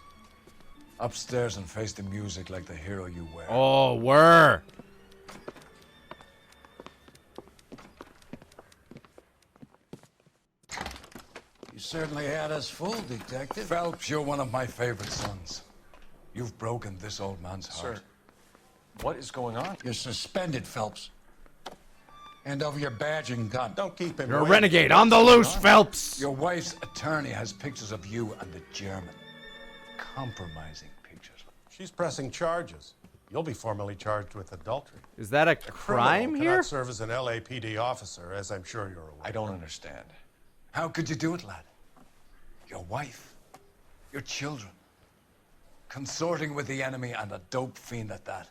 Upstairs and face the music like the hero you were. Oh, were. You certainly had us fooled, Detective. Phelps, you're one of my favorite sons. You've broken this old man's heart. Sir, what is going on? You're suspended, Phelps. Hand over your badge and gun. Don't keep him You're a waiting. renegade. On the loose, Phelps. Your wife's attorney has pictures of you and the German. Compromising pictures. She's pressing charges. You'll be formally charged with adultery. Is that a Criminal crime here? cannot serve as an LAPD officer, as I'm sure you're aware. I don't understand. How could you do it, lad? Your wife, your children, consorting with the enemy and a dope fiend at that.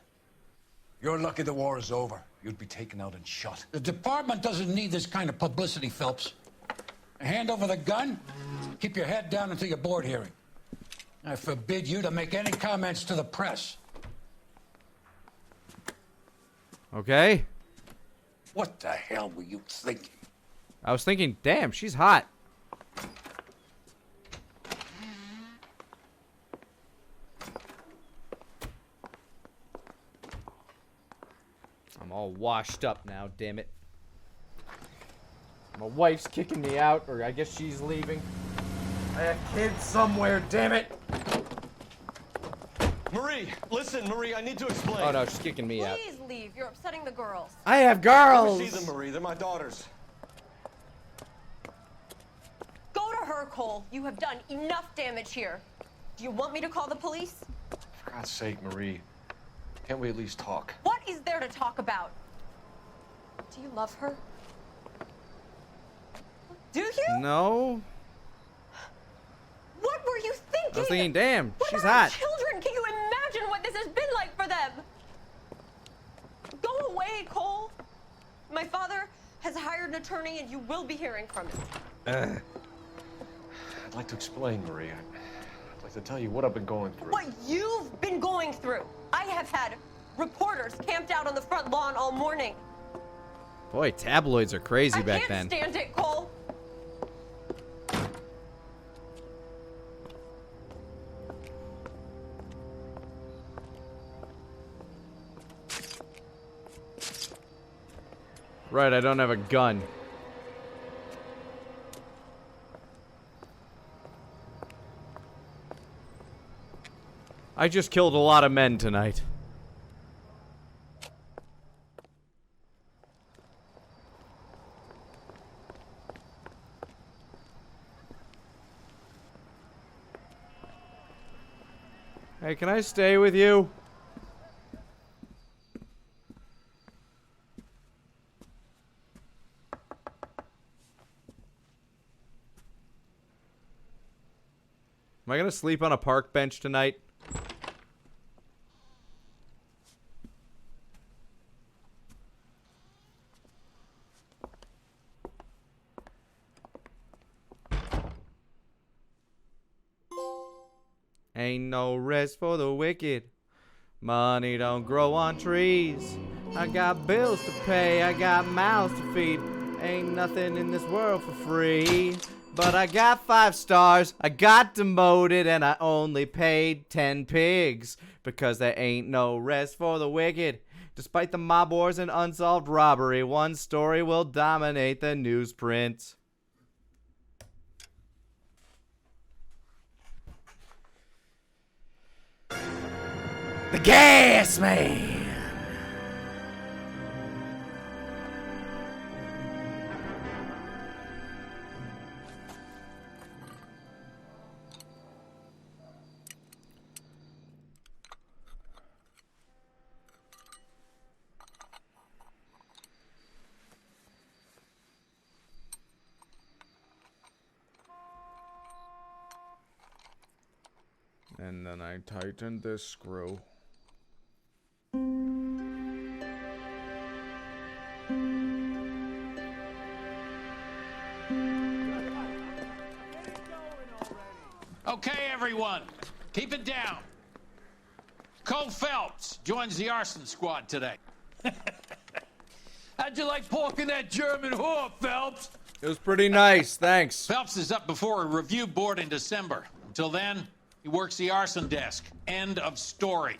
You're lucky the war is over. You'd be taken out and shot. The department doesn't need this kind of publicity, Phelps. Hand over the gun, keep your head down until your board hearing. I forbid you to make any comments to the press. Okay. What the hell were you thinking? I was thinking, damn, she's hot. I'm all washed up now, damn it. My wife's kicking me out, or I guess she's leaving. I have kids somewhere, damn it. Marie, listen, Marie, I need to explain. Oh no, she's kicking me out. Please leave. You're upsetting the girls. I have girls. Let me see them, Marie. They're my daughters. Go to her, Cole. You have done enough damage here. Do you want me to call the police? For God's sake, Marie. Can't we at least talk? What is there to talk about? Do you love her? Do you? No. What were you thinking? I was thinking, damn, What she's about hot. Children, can you imagine what this has been like for them? Go away, Cole. My father has hired an attorney, and you will be hearing from him. I'd like to explain, Marie. I'd like to tell you what I've been going through. What you've been going through. I have had reporters camped out on the front lawn all morning. Boy, tabloids are crazy back I then. can't stand it, Cole. Right, I don't have a gun. I just killed a lot of men tonight. Hey, can I stay with you? Am I gonna sleep on a park bench tonight? Ain't no rest for the wicked. Money don't grow on trees. I got bills to pay, I got mouths to feed. Ain't nothing in this world for free. But I got 5 stars, I got demoted, and I only paid 10 pigs. Because there ain't no rest for the wicked. Despite the mob wars and unsolved robbery, one story will dominate the newsprint. The Gas Man! And then I tightened this screw. Okay, everyone, keep it down. Cole Phelps joins the arson squad today. How'd you like porking that German whore, Phelps? It was pretty nice, thanks. Phelps is up before a review board in December. Until then, he works the arson desk. End of story.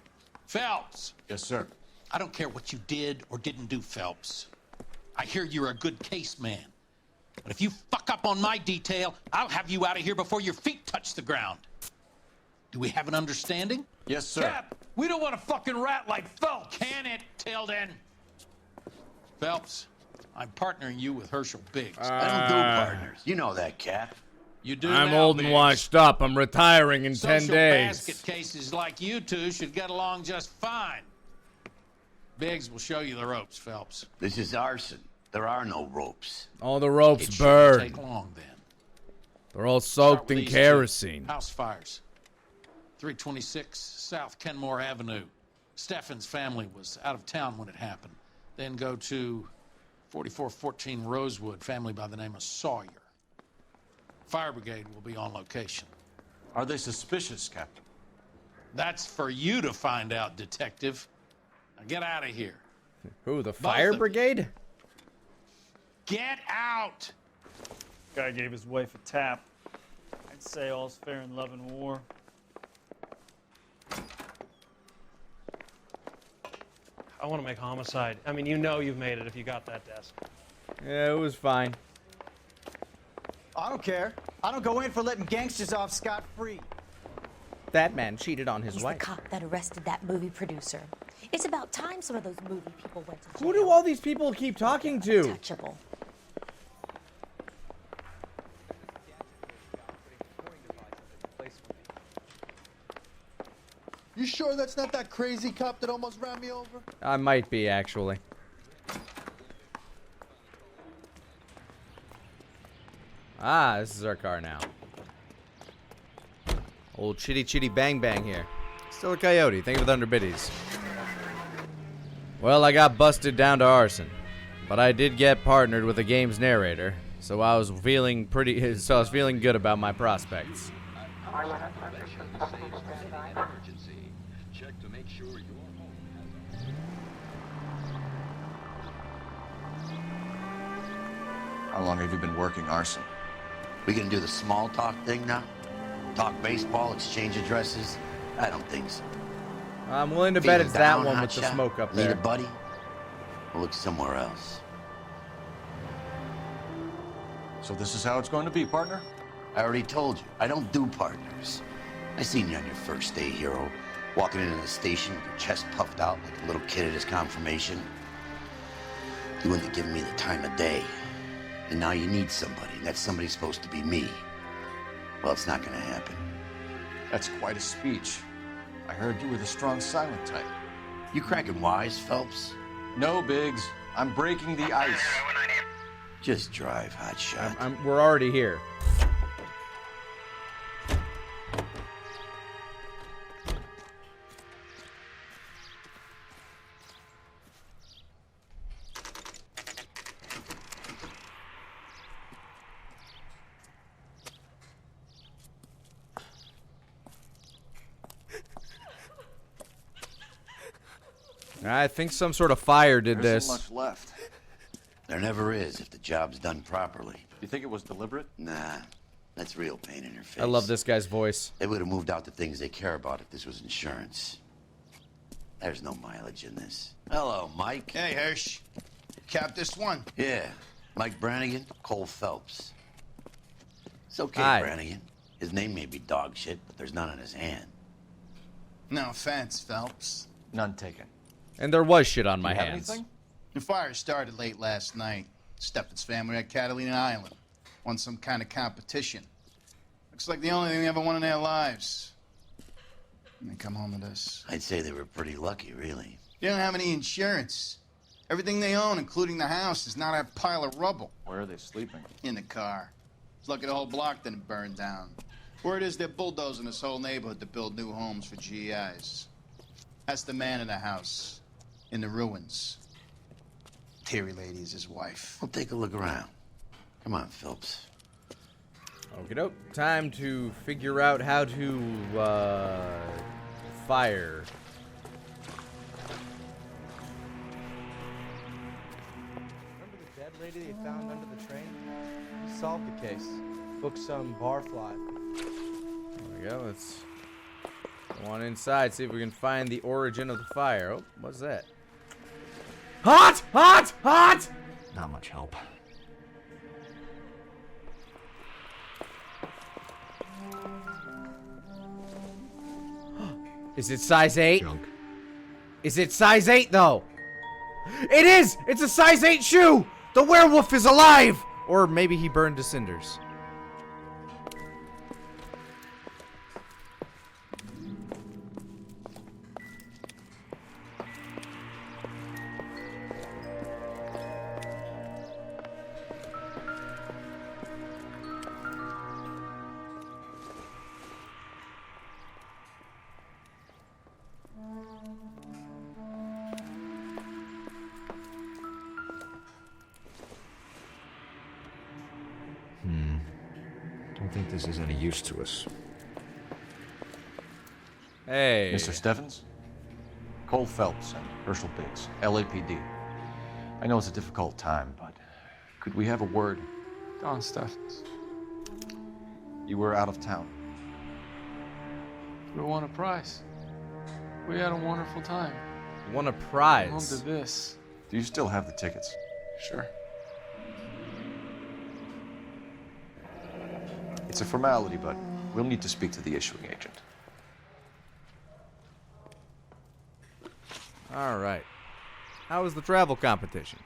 Phelps. Yes, sir. I don't care what you did or didn't do, Phelps. I hear you're a good case man. But if you fuck up on my detail, I'll have you out of here before your feet touch the ground. Do we have an understanding? Yes, sir. Cap, we don't want a fucking rat like Phelps. Can it, Tilden? Phelps, I'm partnering you with Herschel Biggs. I don't do partners. You know that, Cap. You do I'm now, old and Biggs. washed up. I'm retiring in 10 Social days. basket cases like you two should get along just fine. Biggs will show you the ropes, Phelps. This is arson. There are no ropes. All the ropes It shouldn't burned. take long, then. They're all Start soaked with in these two. kerosene. House fires. 326 South Kenmore Avenue. Steffen's family was out of town when it happened. Then go to 4414 Rosewood, family by the name of Sawyer. Fire brigade will be on location. Are they suspicious, Captain? That's for you to find out, detective. Now get out of here. Who, the fire brigade? Get out! Guy gave his wife a tap. I'd say all's fair in love and war. I want to make homicide. I mean, you know you've made it if you got that desk. Yeah, it was fine. I don't care. I don't go in for letting gangsters off scot-free. That man cheated on his He's wife. the cop that arrested that movie producer. It's about time some of those movie people went to jail. Who do all these people keep talking to? Untouchable. You sure that's not that crazy cop that almost ran me over? I might be, actually. Ah, this is our car now. Old chitty chitty bang bang here. Still a coyote. Thank you for the 100 biddies. Well, I got busted down to arson, but I did get partnered with the game's narrator, so I was feeling good about my prospects. How long have you been working arson? We gonna do the small talk thing now? Talk baseball, exchange addresses? I don't think so. I'm willing to bet Feeling it's that down, one with the hotshot? smoke up Need there. a buddy? We'll look somewhere else. So this is how it's going to be, partner? I already told you, I don't do partners. I seen you on your first day, hero, walking into the station with your chest puffed out like a little kid at his confirmation. You wouldn't have given me the time of day. And now you need somebody, and that somebody's supposed to be me. Well, it's not gonna happen. That's quite a speech. I heard you were the strong silent type. You cracking wise, Phelps? No, Biggs. I'm breaking the ice. Just drive, hotshot. We're already here. I think some sort of fire did There's this. so much left. There never is if the job's done properly. You think it was deliberate? Nah, that's real pain in your face. I love this guy's voice. They would have moved out the things they care about if this was insurance. There's no mileage in this. Hello, Mike. Hey, Hirsch. Cap this one. Yeah, Mike Brannigan, Cole Phelps. It's okay, Hi. Brannigan. His name may be dog shit, but there's none on his hand. No offense, Phelps. None taken. And there was shit on my Do you have hands. anything? The fire started late last night. Steffen's family at L.A.ni Island. Won some kind of competition. Looks like the only thing they ever won in their lives. And they come home to this. I'd say they were pretty lucky, really. They don't have any insurance. Everything they own, including the house, is now that pile of rubble. Where are they sleeping? In the car. It's lucky the whole block didn't burn down. Word is they're bulldozing this whole neighborhood to build new homes for GIs. That's the man in the house. In the ruins. Terry lady is his wife. We'll take a look around. Come on, Phelps. Okie doke. Time to figure out how to, fire. Remember the dead lady they found under the train? We solved the case. Booked some barfly. There we go. Let's go on inside, see if we can find the origin of the fire. Oh, what's that? Hot! Hot! Hot! Not much help. Is it size 8? Junk. Is it size 8 though? It is! It's a size 8 shoe! The werewolf is alive! Or maybe he burned to cinders. Don't think this is any use to us. Hey. Mr. Steffens? Cole Phelps and Herschel Biggs, LAPD. I know it's a difficult time, but could we have a word? Don Steffens. You were out of town. We won a prize. We had a wonderful time. Won a prize? Home to this. Do you still have the tickets? Sure. It's a formality, but we'll need to speak to the issuing agent. All right. How was the travel competition?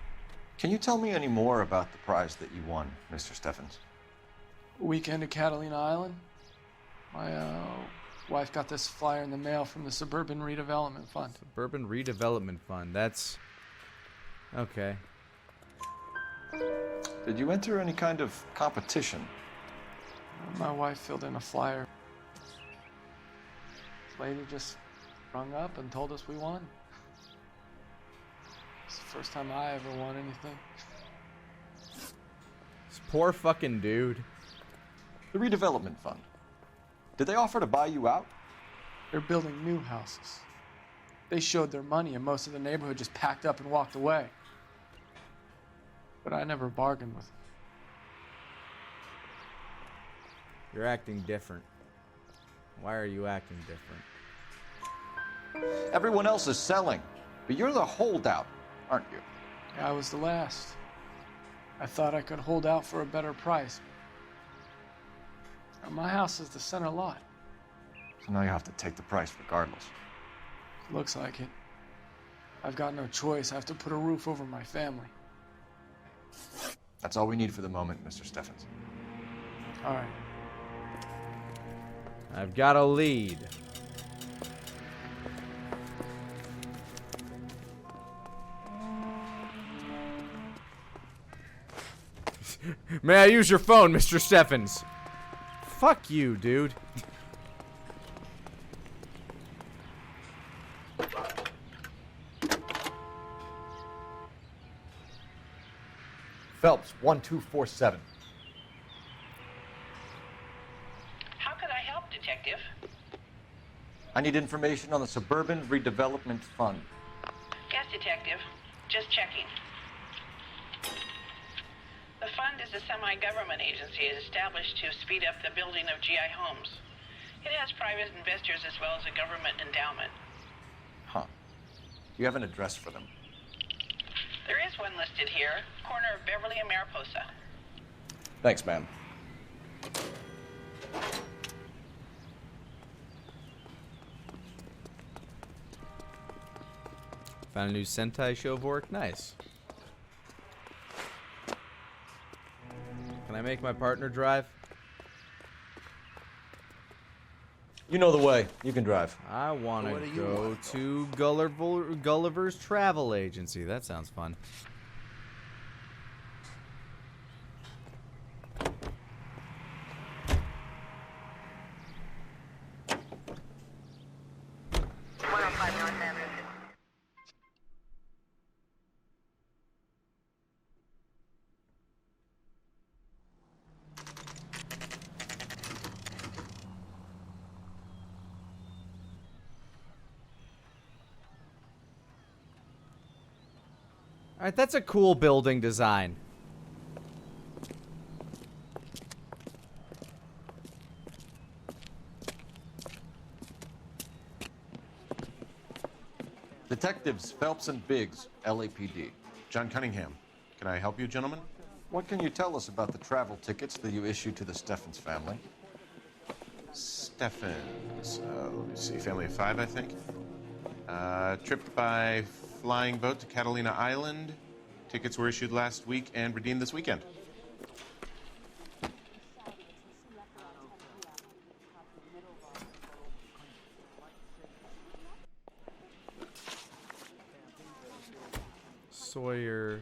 Can you tell me any more about the prize that you won, Mr. Steffens? Weekend at L.A.ni Island. My wife got this flyer in the mail from the Suburban Redevelopment Fund. Suburban Redevelopment Fund. That's... okay. Did you enter any kind of competition? My wife filled in a flyer. This lady just rung up and told us we won. It's the first time I ever won anything. This poor fucking dude. The redevelopment fund. Did they offer to buy you out? They're building new houses. They showed their money and most of the neighborhood just packed up and walked away. But I never bargained with them. You're acting different. Why are you acting different? Everyone else is selling, but you're the holdout, aren't you? I was the last. I thought I could hold out for a better price. My house is the center lot. So now you have to take the price regardless. Looks like it. I've got no choice. I have to put a roof over my family. That's all we need for the moment, Mr. Steffens. All right. I've got a lead. May I use your phone, Mr. Steffens? Fuck you, dude. Phelps, 1247. How can I help, Detective? I need information on the Suburban Redevelopment Fund. Yes, Detective. Just checking. The fund is a semi-government agency established to speed up the building of GI homes. It has private investors as well as a government endowment. Huh. You have an address for them? There is one listed here, corner of Beverly and Mariposa. Thanks, ma'am. Found a new Sentai show of work. Nice. Can I make my partner drive? You know the way. You can drive. I want Where to do you go wanna to Gulliver's Travel Agency. That sounds fun. All right, that's a cool building design. Detectives Phelps and Biggs, LAPD. John Cunningham. Can I help you, gentlemen? What can you tell us about the travel tickets that you issued to the Steffens family? Steffens. Let me see. Family of 5, I think. Trip by flying boat to Catalina Island. Tickets were issued last week and redeemed this weekend. Sawyer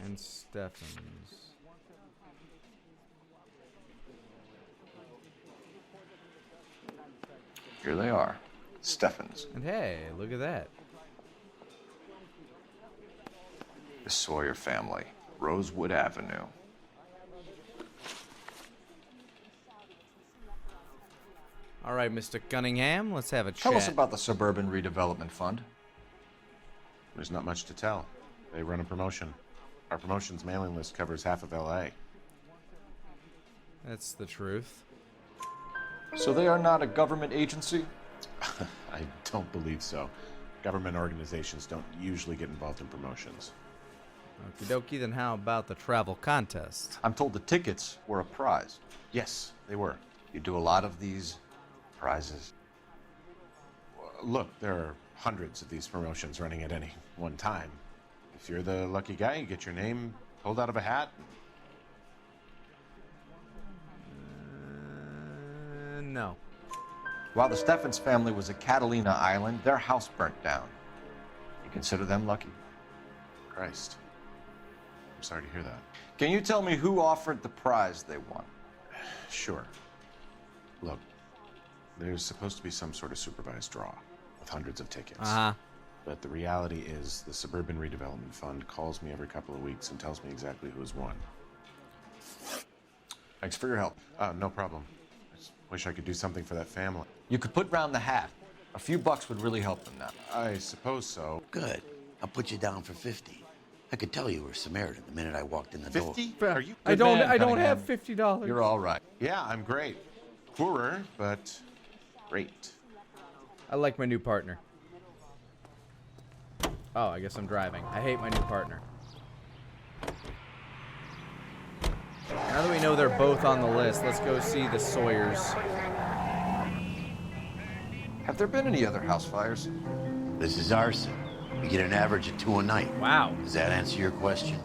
and Steffens. Here they are. Steffens. And hey, look at that. The Sawyer family. Rosewood Avenue. All right, Mr. Cunningham, let's have a chat. Tell us about the Suburban Redevelopment Fund. There's not much to tell. They run a promotion. Our promotion's mailing list covers half of L.A. That's the truth. So they are not a government agency? I don't believe so. Government organizations don't usually get involved in promotions. Okie dokie, then how about the travel contest? I'm told the tickets were a prize. Yes, they were. You do a lot of these prizes. Look, there are hundreds of these promotions running at any one time. If you're the lucky guy, you get your name pulled out of a hat. No. While the Steffens family was at Catalina Island, their house burnt down. You consider them lucky? Christ. I'm sorry to hear that. Can you tell me who offered the prize they won? Sure. Look, there's supposed to be some sort of supervised draw with hundreds of tickets. Uh-huh. But the reality is the Suburban Redevelopment Fund calls me every couple of weeks and tells me exactly who's won. Thanks for your help. No problem. I just wish I could do something for that family. You could put round the hat. A few bucks would really help them now. I suppose so. Good. I'll put you down for 50. I could tell you were Samaritan the minute I walked in the door. 50? Are you? I don't Cunningham. have $50. You're all right. Yeah, I'm great. Poorer, but great. I like my new partner. Oh, I guess I'm driving. I hate my new partner. Now that we know they're both on the list, let's go see the Sawyers. Have there been any other house fires? This is arson. We get an average of 2 a night. Wow. Does that answer your question?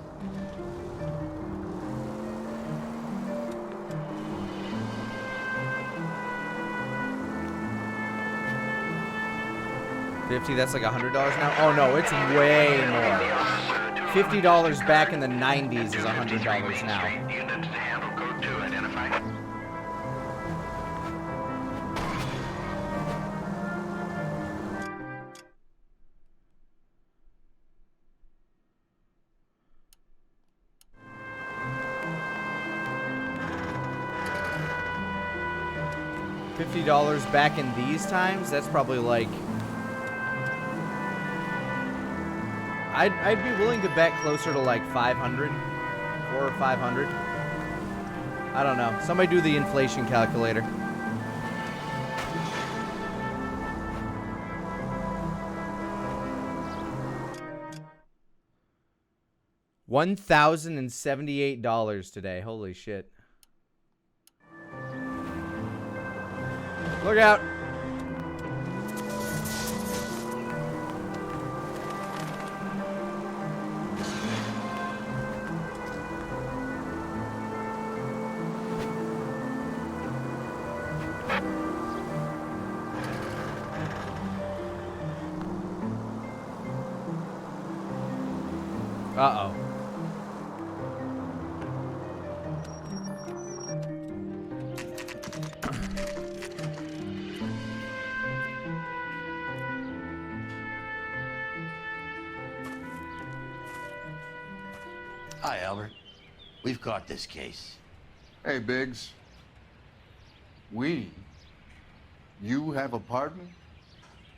$50, that's like $100 now? Oh no, it's way more. $50 back in the 90s is $100 now. $50 back in these times? That's probably like... I'd be willing to bet closer to like 500, 400 or 500. I don't know. Somebody do the inflation calculator. $1,078 today. Holy shit. Look out. Uh-oh. Hi, Albert. We've caught this case. Hey, Biggs. You have a partner?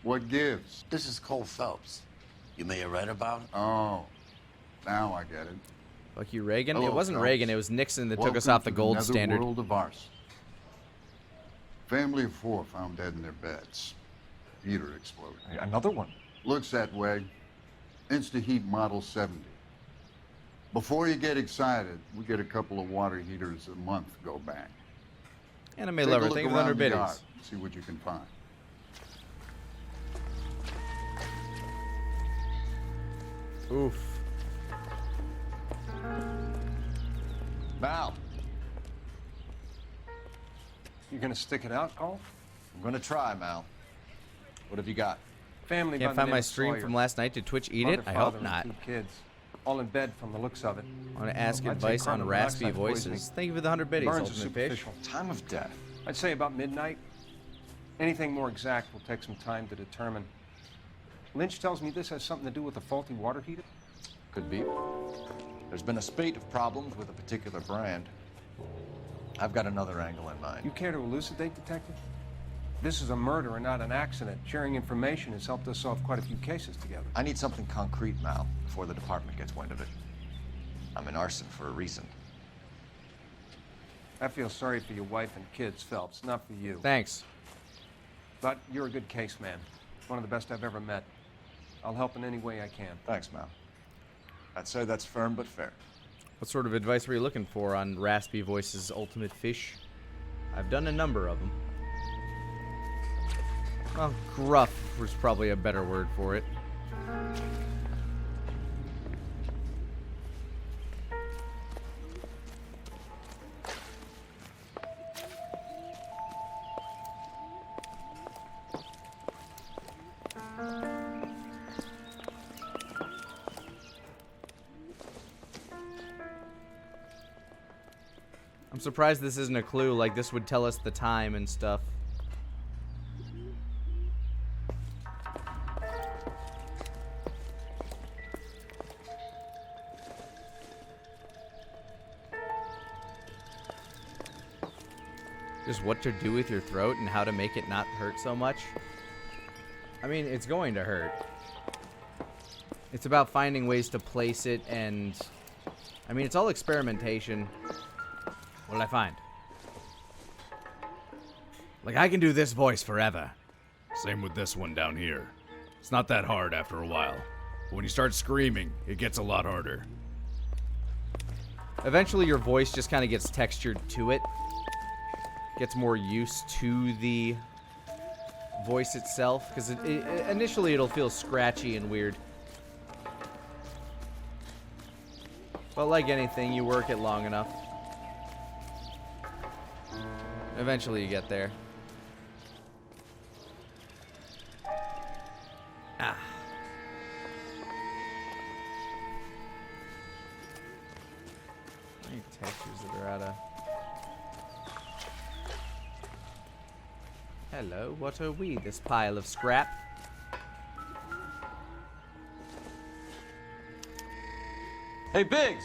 What gives? This is Cole Phelps. You may have read about him. Oh, now I get it. Fuck you, Reagan? Hello, It wasn't Phelps. Reagan, it was Nixon that took us Welcome off the to gold standard. World of ours. Family of 4 found dead in their beds. Heater exploded. Another one? Looks that way. Insta-Heat Model 70. Before you get excited, we get a couple of water heaters a month go back. Anime Take a lover, look thank you for around 100 the biddies. yard, see what you can find. Oof. Mal. You gonna stick it out, Cole? I'm gonna try, Mal. What have you got? Family. Can't find my stream from last night. Did Twitch eat it? I hope not. 2 kids, all in bed from the looks of it. I want to ask advice on raspy voices. Thank you for the 100 biddies, Burns are Ultimate Fish. superficial. Time of death. I'd say about midnight. Anything more exact will take some time to determine. Lynch tells me this has something to do with a faulty water heater. Could be. There's been a spate of problems with a particular brand. I've got another angle in mind. You care to elucidate, Detective? This is a murder and not an accident. Sharing information has helped us solve quite a few cases together. I need something concrete, Mal, before the department gets wind of it. I'm in arson for a reason. I feel sorry for your wife and kids, Phelps, not for you. Thanks. But you're a good case man. One of the best I've ever met. I'll help in any way I can. Thanks, Mal. I'd say that's firm but fair. What sort of advice were you looking for on Raspy Voice's Ultimate Fish? I've done a number of them. Well, gruff was probably a better word for it. I'm surprised this isn't a clue, like this would tell us the time and stuff. Just what to do with your throat and how to make it not hurt so much. I mean, it's going to hurt. It's about finding ways to place it and... I mean, it's all experimentation. What did I find? Like, I can do this voice forever. Same with this one down here. It's not that hard after a while. But when you start screaming, it gets a lot harder. Eventually, your voice just kind of gets textured to it. Gets more used to the voice itself. Because initially, it'll feel scratchy and weird. But like anything, you work it long enough. Eventually you get there. Ah. Any textures that are out of... Hello, what are we, this pile of scrap? Hey, Biggs!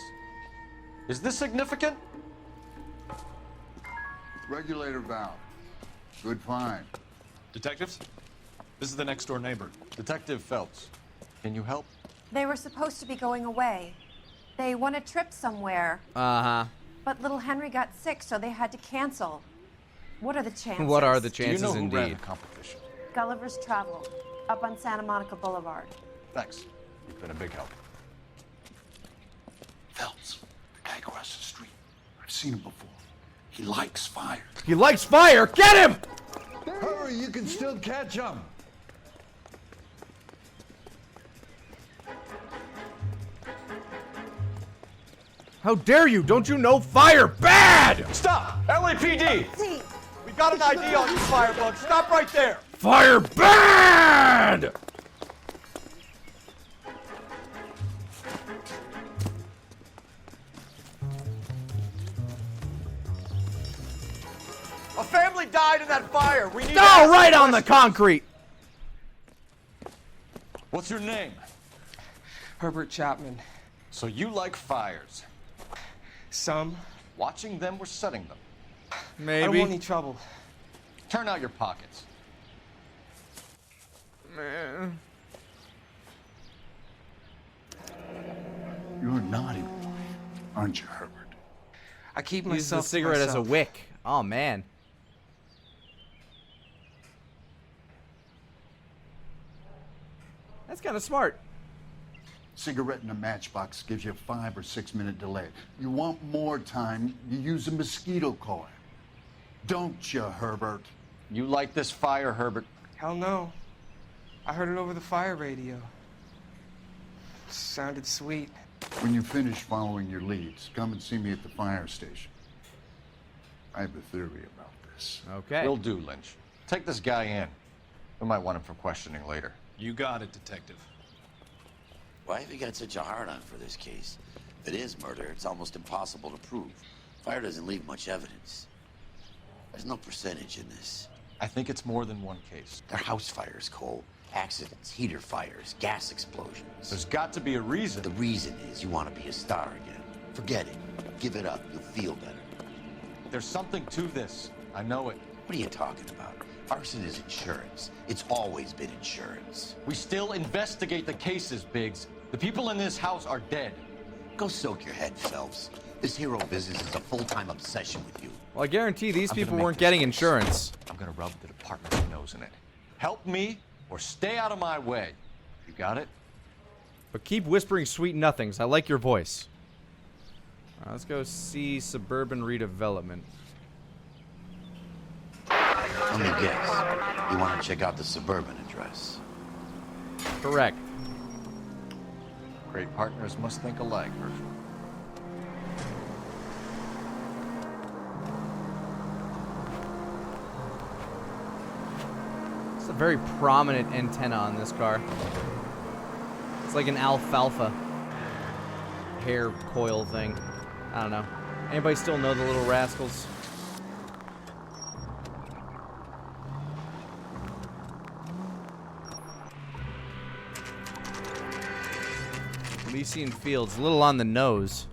Is this significant? Regulator valve. Good find. Detectives? This is the next door neighbor. Detective Phelps. Can you help? They were supposed to be going away. They won a trip somewhere. Uh-huh. But little Henry got sick, so they had to cancel. What are the chances? What are the chances, Do you know who ran indeed? the competition? Gulliver's Travel, up on Santa Monica Boulevard. Thanks. You've been a big help. Phelps, the guy across the street. I've seen him before. He likes fire. He likes fire! Get him! Hurry, you can still catch him. How dare you? Don't you know fire bad? Stop! LAPD! We got an ID on you, Firebug. Stop right there! Fire bad! died in that fire. We need. Oh, right on the concrete. What's your name? Herbert Chapman. So you like fires? Some. Watching them or setting them? I don't Maybe. want any trouble. Turn out your pockets. Man. You're a naughty boy, aren't you, Herbert? I keep Use the myself to cigarette as a myself. wick. Oh, man. That's kind of smart. Cigarette in a matchbox gives you a 5 or 6 minute delay. You want more time, you use a mosquito coil. Don't you, Herbert? You like this fire, Herbert? Hell no. I heard it over the fire radio. Sounded sweet. When you finish following your leads, come and see me at the fire station. I have a theory about this. Okay. Will do, Lynch. Take this guy in. We might want him for questioning later. You got it, Detective. Why have you got such a hard-on for this case? If it is murder, it's almost impossible to prove. Fire doesn't leave much evidence. There's no percentage in this. I think it's more than one case. They're house fires, Cole. Accidents, heater fires, gas explosions. There's got to be a reason. The reason is you want to be a star again. Forget it. Give it up. You'll feel better. There's something to this. I know it. What are you talking about? Arson is insurance. It's always been insurance. We still investigate the cases, Biggs. The people in this house are dead. Go soak your head, Phelps. This hero business is a full-time obsession with you. Well, I guarantee these I'm people gonna make weren't this getting close. insurance. I'm gonna rub the department's nose in it. Help me or stay out of my way. You got it? But keep whispering sweet nothings. I like your voice. All right, let's go see suburban redevelopment. Let me guess. You want to check out the suburban address? Correct. Great partners must think alike, Herschel. It's a very prominent antenna on this car. It's like an alfalfa hair coil thing. I don't know. Anybody still know the Little Rascals? Elysian Fields, a little on the nose.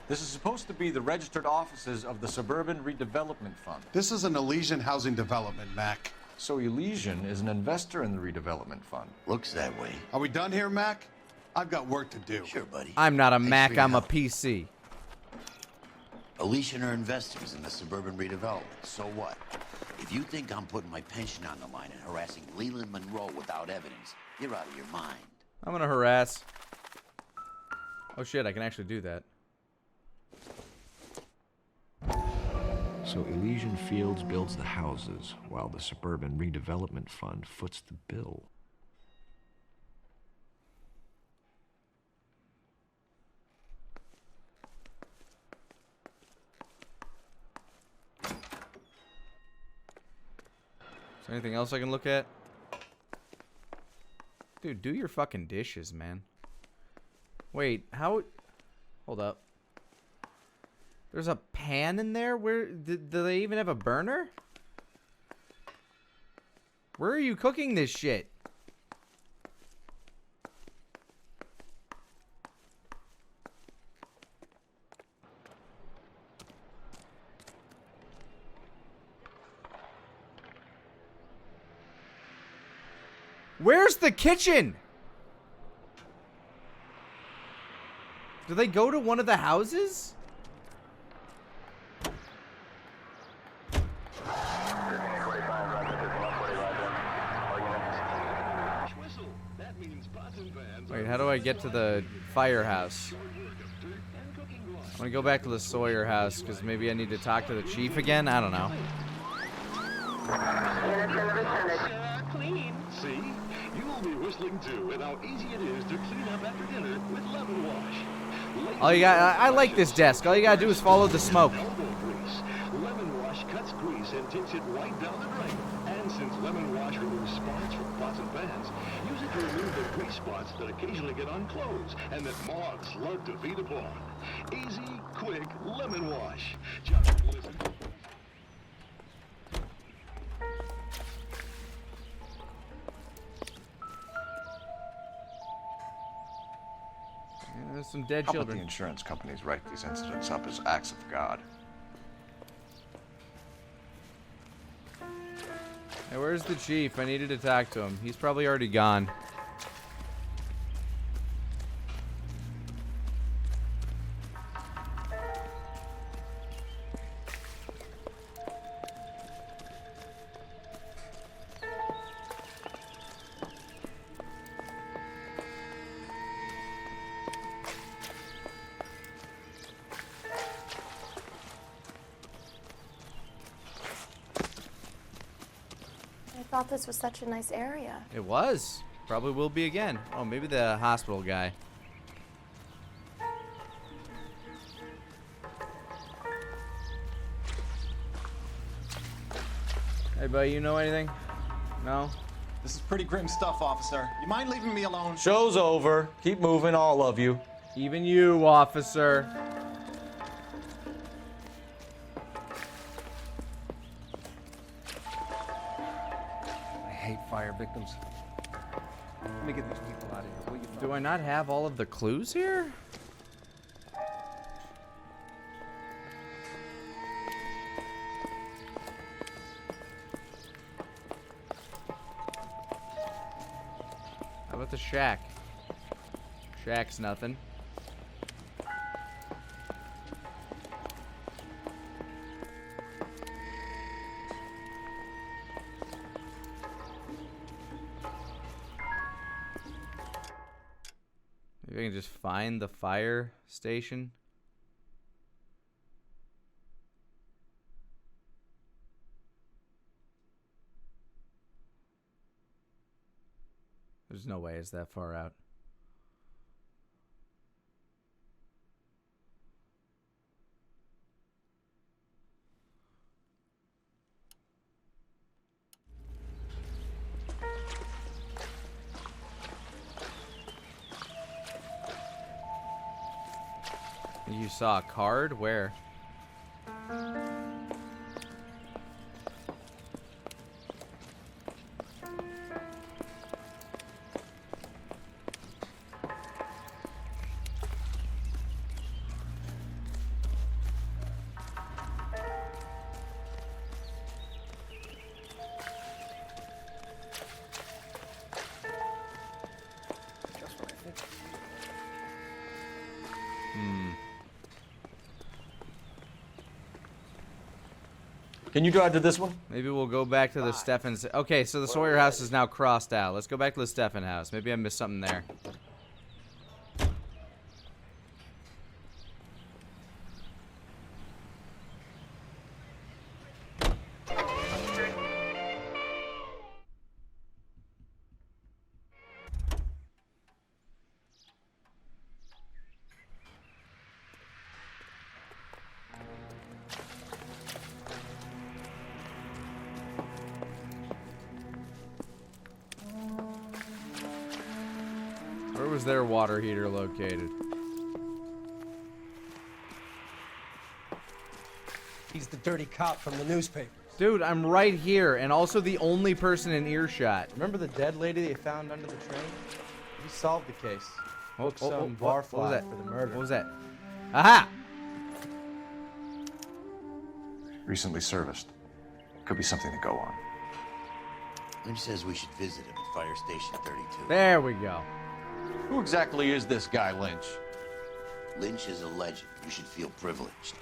This is supposed to be the registered offices of the Suburban Redevelopment Fund. This is an Elysian housing development, Mac. So Elysian is an investor in the redevelopment fund. Looks that way. Are we done here, Mac? I've got work to do. Sure, buddy. I'm not a Thanks Mac, for your I'm a help. PC. Elysian are investors in the suburban redevelopment. So what? If you think I'm putting my pension on the line and harassing Leland Monroe without evidence, you're out of your mind. I'm gonna harass. Oh shit, I can actually do that. So Elysian Fields builds the houses, while the Suburban Redevelopment Fund foots the bill. Is there anything else I can look at? Dude, do your fucking dishes, man. Wait, how... Hold up. There's a pan in there? Where... Do they even have a burner? Where are you cooking this shit? Where's the kitchen? Do they go to one of the houses? Wait, how do I get to the firehouse? I'm gonna go back to the Sawyer house because maybe I need to talk to the chief again. I don't know. Clean. See? You'll be whistling too, and how easy it is to clean up after dinner with lemon wash. All you got, I like this desk. All you gotta do is follow the smoke. Elbow grease. Lemon wash cuts grease and takes it right down the drain. And And since Lemon Wash removes spots from pots and pans, use it to remove the grease spots that occasionally get on clothes and that moths love to feed upon. Easy, quick Lemon Wash. Just listen. Yeah, there's some dead How about children. the insurance companies write these incidents up as acts of God? Hey, where's the chief? I needed to talk to him. He's probably already gone. I thought this was such a nice area. It was. Probably will be again. Oh, maybe the hospital guy. Hey, buddy, you know anything? No? This is pretty grim stuff, officer. You mind leaving me alone? Show's over. Keep moving, all of you. Even you, officer. I hate fire victims. Let me get these people out of here, will you? Do I not have all of the clues here? How about the shack? Shack's nothing. Maybe I can just find the fire station. There's no way it's that far out. You saw a card? Where? Can you drive to this one? Maybe we'll go back to the Steffen's. Okay, so the Sawyer house is now crossed out. Let's go back to the Steffen house. Maybe I missed something there. Where was their water heater located? He's the dirty cop from the newspaper. Dude, I'm right here, and also the only person in earshot. Remember the dead lady they found under the train? We solved the case. Booked some what bar was fly that? for the murder. What was that? Aha! Recently serviced. Could be something to go on. Lynch says we should visit him at Fire Station 32. There we go. Who exactly is this guy, Lynch? Lynch is a legend. You should feel privileged.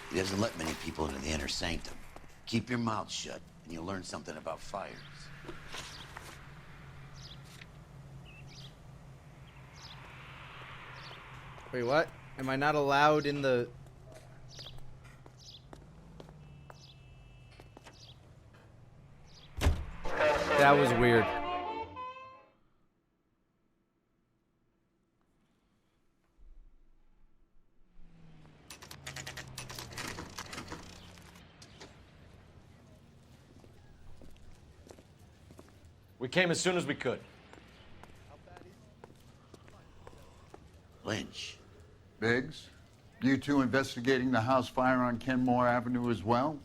He doesn't let many people into the inner sanctum. Keep your mouth shut, and you'll learn something about fires. Wait, what? Am I not allowed in the... That was weird. We came as soon as we could. Lynch. Biggs, you two investigating the house fire on Kenmore Avenue as well?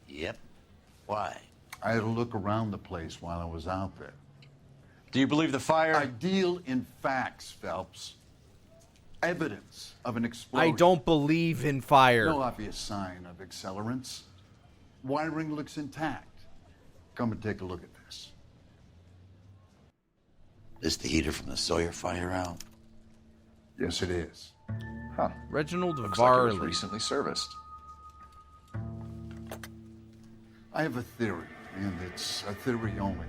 Yep. Why? I had a look around the place while I was out there. Do you believe the fire? I deal in facts, Phelps. Evidence of an explosion. I don't believe in fire. No obvious sign of accelerants. Wiring looks intact. Come and take a look at this. This the heater from the Sawyer fire out? Yes, it is. Huh. Reginald Looks like it was Varley. recently serviced. I have a theory, and it's a theory only.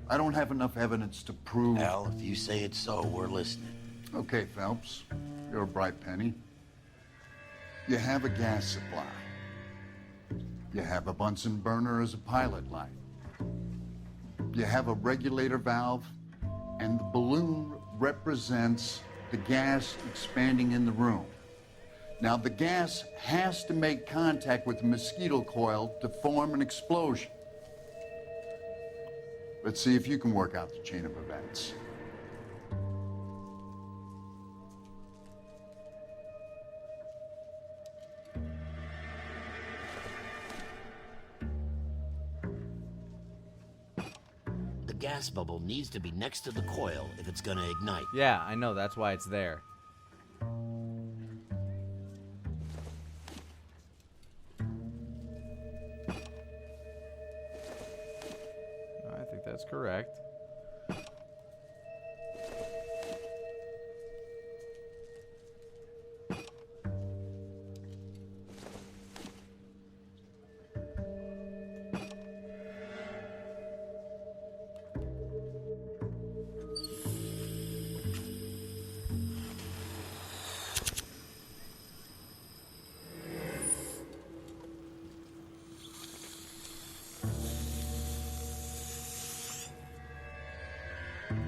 I don't have enough evidence to prove... Al, if you say it's so, we're listening. Okay, Phelps. You're a bright penny. You have a gas supply. You have a Bunsen burner as a pilot light. You have a regulator valve, and the balloon represents the gas expanding in the room. Now, the gas has to make contact with the mosquito coil to form an explosion. Let's see if you can work out the chain of events. The gas bubble needs to be next to the coil if it's gonna ignite. Yeah, I know. That's why it's there. I think that's correct.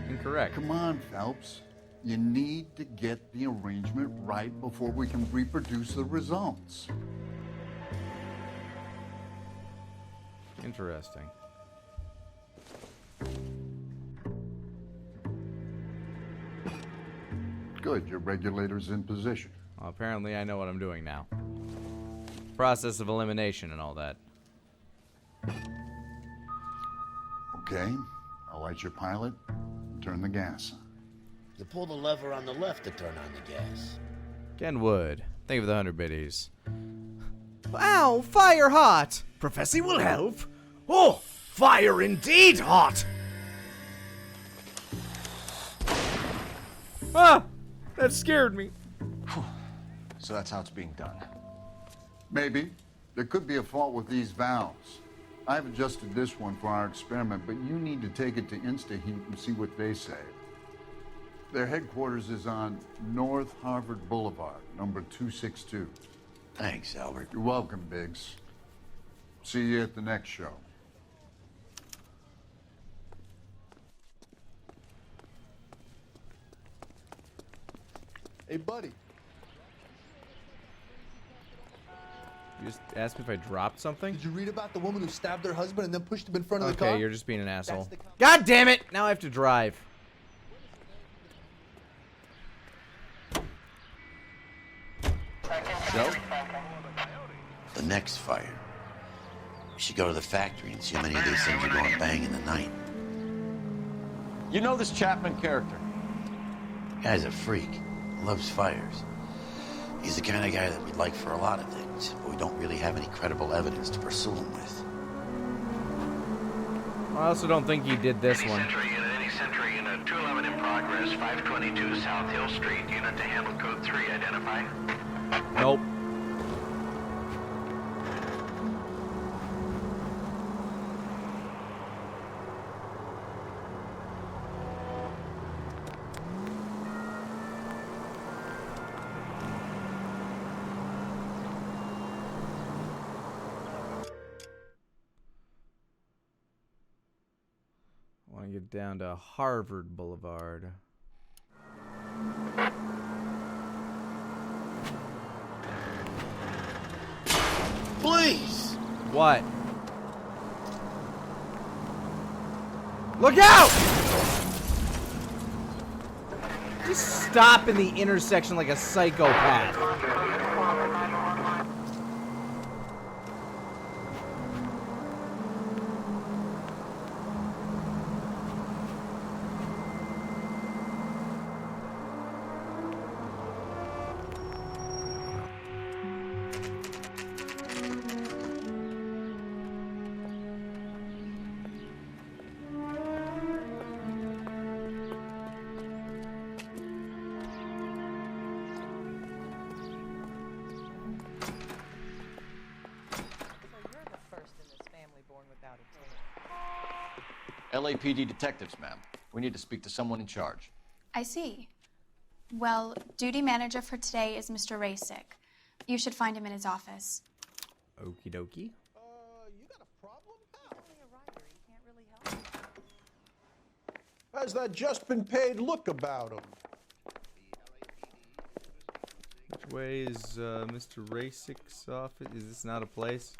Incorrect. Come on, Phelps. You need to get the arrangement right before we can reproduce the results. Interesting. Good, your regulator's in position. Well, apparently I know what I'm doing now. Process of elimination and all that. Okay, I'll light your pilot and turn the gas on. You pull the lever on the left to turn on the gas. Ken Wood. Think of the 100 biddies. Ow! Fire hot! Professor will help. Oh, fire indeed hot! Ah! That scared me. So that's how it's being done. Maybe. There could be a fault with these valves. I've adjusted this one for our experiment, but you need to take it to InstaHeat and see what they say. Their headquarters is on North Harvard Boulevard, number 262. Thanks, Albert. You're welcome, Biggs. See you at the next show. Hey, buddy. You just asked me if I dropped something? Did you read about the woman who stabbed her husband and then pushed him in front of the car? Okay, you're just being an asshole. God damn it! Now I have to drive. Joe? The next fire. We should go to the factory and see how many of these things are going bang in the night. You know this Chapman character? Guy's a freak. Loves fires. He's the kind of guy that we'd like for a lot of things, but we don't really have any credible evidence to pursue him with. I also don't think he did this one. Any Century Unit 211 in progress, 522 South Hill Street, unit to handle code 3, identify. Nope. I want to get down to Harvard Boulevard. Please! What? Look out! Just stop in the intersection like a psychopath. LAPD detectives, ma'am. We need to speak to someone in charge. I see. Well, duty manager for today is Mr. Rasick. You should find him in his office. Okie dokie. How's that just been paid look about him? Which way is Mr. Rasick's office? Is this not a place?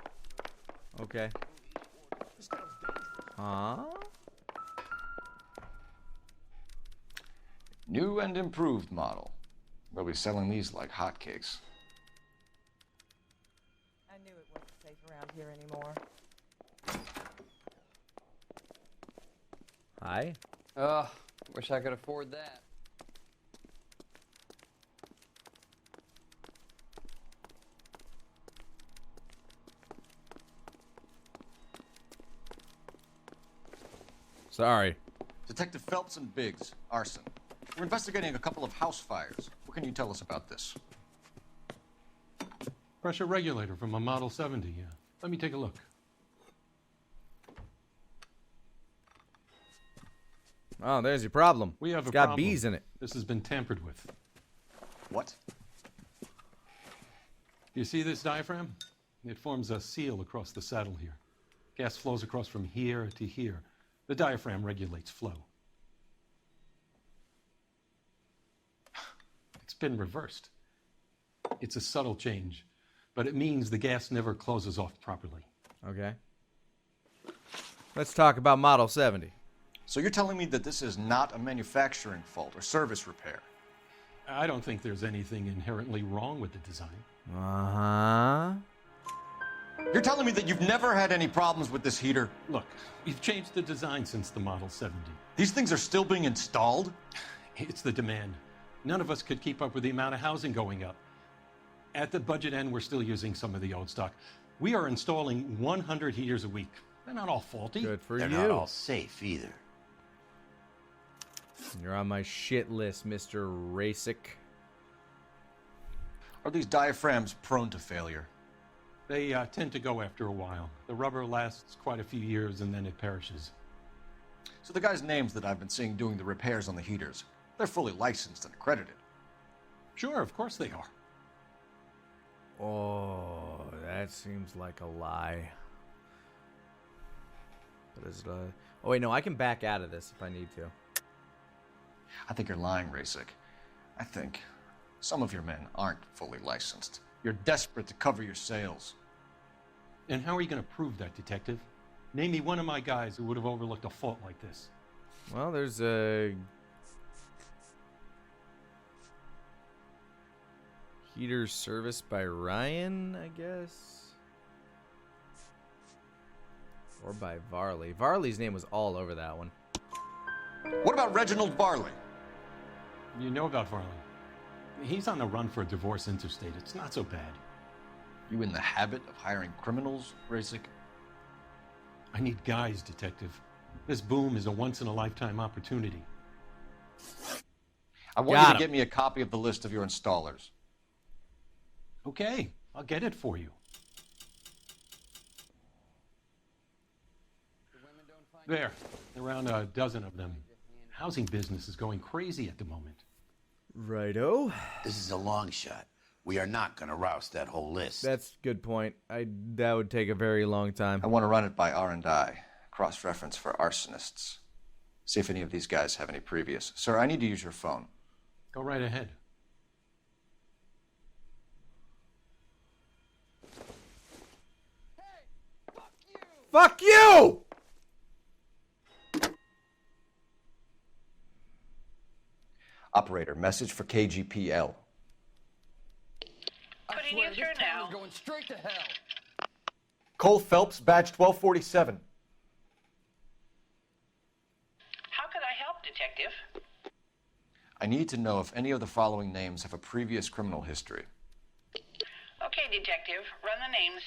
Okay. Huh? New and improved model. We'll be selling these like hotcakes. I knew it wasn't safe around here anymore. Hi. Wish I could afford that. Sorry. Detective Phelps and Biggs, arson. We're investigating a couple of house fires. What can you tell us about this? Pressure regulator from a Model 70, yeah. Let me take a look. Oh, there's your problem. We have It's a got problem. bees in it. This has been tampered with. What? You see this diaphragm? It forms a seal across the saddle here. Gas flows across from here to here. The diaphragm regulates flow. It's been reversed. It's a subtle change, but it means the gas never closes off properly. Okay. Let's talk about Model 70. So you're telling me that this is not a manufacturing fault or service repair? I don't think there's anything inherently wrong with the design. Uh-huh. You're telling me that you've never had any problems with this heater? Look, we've changed the design since the Model 70. These things are still being installed? It's the demand. None of us could keep up with the amount of housing going up. At the budget end, we're still using some of the old stock. We are installing 100 heaters a week. They're not all faulty. Good for They're you. not all safe either. You're on my shit list, Mr. Rasick. Are these diaphragms prone to failure? They tend to go after a while. The rubber lasts quite a few years and then it perishes. So the guys' names that I've been seeing doing the repairs on the heaters, they're fully licensed and accredited. Sure, of course they are. Oh, that seems like a lie. What is it? Oh, wait, no, I can back out of this if I need to. I think you're lying, Rasick. I think some of your men aren't fully licensed. You're desperate to cover your sales. And how are you going to prove that, Detective? Name me one of my guys who would have overlooked a fault like this. Well, there's a heater serviced by Ryan, I guess. Or by Varley. Varley's name was all over that one. What about Reginald Varley? You know about Varley. He's on the run for a divorce interstate. It's not so bad. You in the habit of hiring criminals, Rasick? I need guys, Detective. This boom is a once-in-a-lifetime opportunity. I want you to get me a copy of the list of your installers. Okay, I'll get it for you. There, around a dozen of them. Housing business is going crazy at the moment. Righto. This is a long shot. We are not going to roust that whole list. That's a good point. That would take a very long time. I want to run it by R&I, cross-reference for arsonists. See if any of these guys have any previous. Sir, I need to use your phone. Go right ahead. Fuck you! Operator, message for KGPL. Putting you through now. Going straight to hell. Cole Phelps, badge 1247. How could I help, Detective? I need to know if any of the following names have a previous criminal history. Okay, Detective, run the names.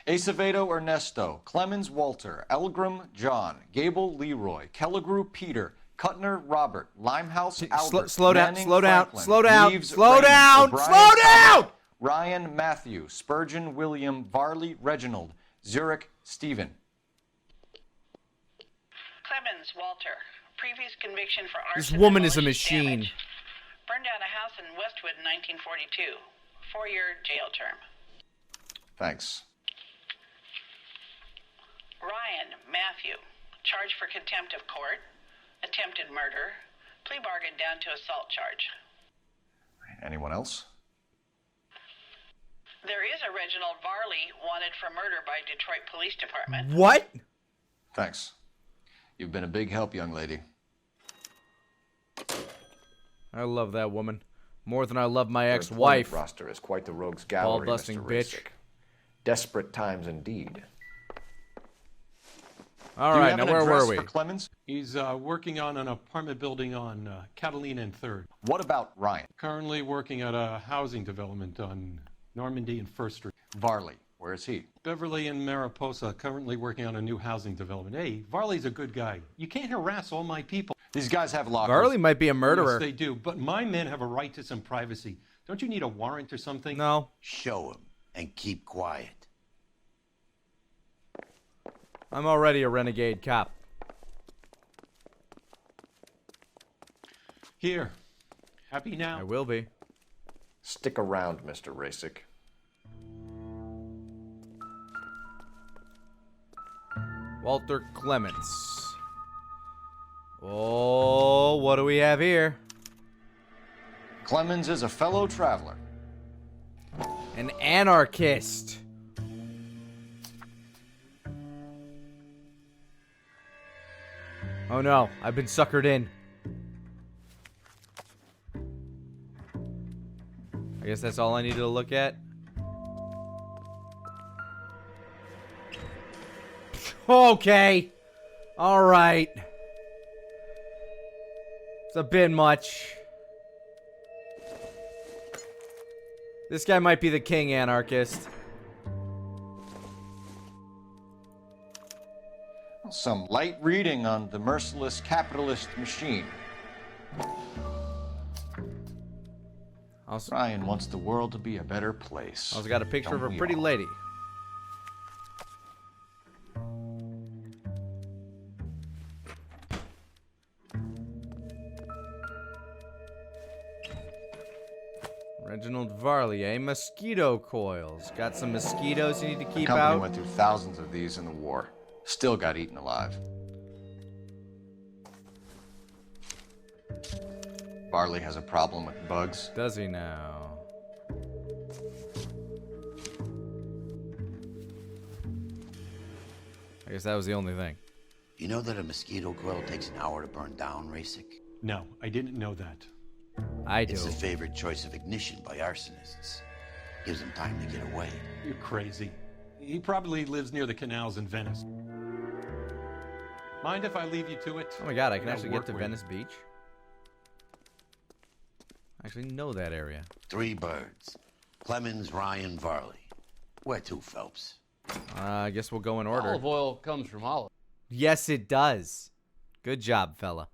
Acevedo Ernesto, Clemens Walter, Elgram John, Gable Leroy, Kelligrew Peter, Cutner Robert, Limehouse Albert, slow down, Manning slow down, Franklin, slow down, Reeves slow Raymond, down, O'Brien slow down! Thomas, Ryan Matthew, Spurgeon William, Varley Reginald, Zurich Stephen. Clemens Walter. Previous conviction for This arson. woman and is a malicious machine. damage. Burned down a house in Westwood in 1942. 4-year jail term. Thanks. Ryan Matthew. Charged for contempt of court. Attempted murder. Plea bargain down to assault charge. Anyone else? There is a Reginald Varley wanted for murder by Detroit Police Department. What? Thanks. You've been a big help, young lady. I love that woman. More than I love my Your ex-wife. employment roster is quite the rogues gallery, Ball-busting Mr. bitch. Rasick. Desperate times indeed. All Do you right, have now an where address were we? for Clemens? He's working on an apartment building on Catalina and 3rd. What about Ryan? Currently working at a housing development on Normandy and 1st Street. Varley, where is he? Beverly and Mariposa, currently working on a new housing development. Hey, Varley's a good guy. You can't harass all my people. These guys have lockers. Varley might be a murderer. Yes, they do. But my men have a right to some privacy. Don't you need a warrant or something? No. Show him and keep quiet. I'm already a renegade cop. Here. Happy now? I will be. Stick around, Mr. Rasick. Walter Clements. Oh, what do we have here? Clemens is a fellow traveler. An anarchist. Oh no, I've been suckered in. I guess that's all I needed to look at. Okay. All right. It's a bit much. This guy might be the king anarchist. Some light reading on the merciless capitalist machine. Ryan wants the world to be a better place. Also got a picture of Don't a we pretty all? lady. Reginald Varley, eh? Mosquito coils. Got some mosquitoes you need to The keep company out. went through thousands of these in the war. Still got eaten alive. Varley has a problem with bugs. Does he now? I guess that was the only thing. You know that a mosquito coil takes an hour to burn down, Rasick? No, I didn't know that. I do. It's the favorite choice of ignition by arsonists. Gives them time to get away. You're crazy. He probably lives near the canals in Venice. Mind if I leave you to it? Oh my god, I can I'll actually get work to with Venice Beach? I actually know that area. 3 birds. Clemens, Ryan, Varley. Where to, Phelps? I guess we'll go in order. Olive oil comes from olive. Yes, it does. Good job, fella.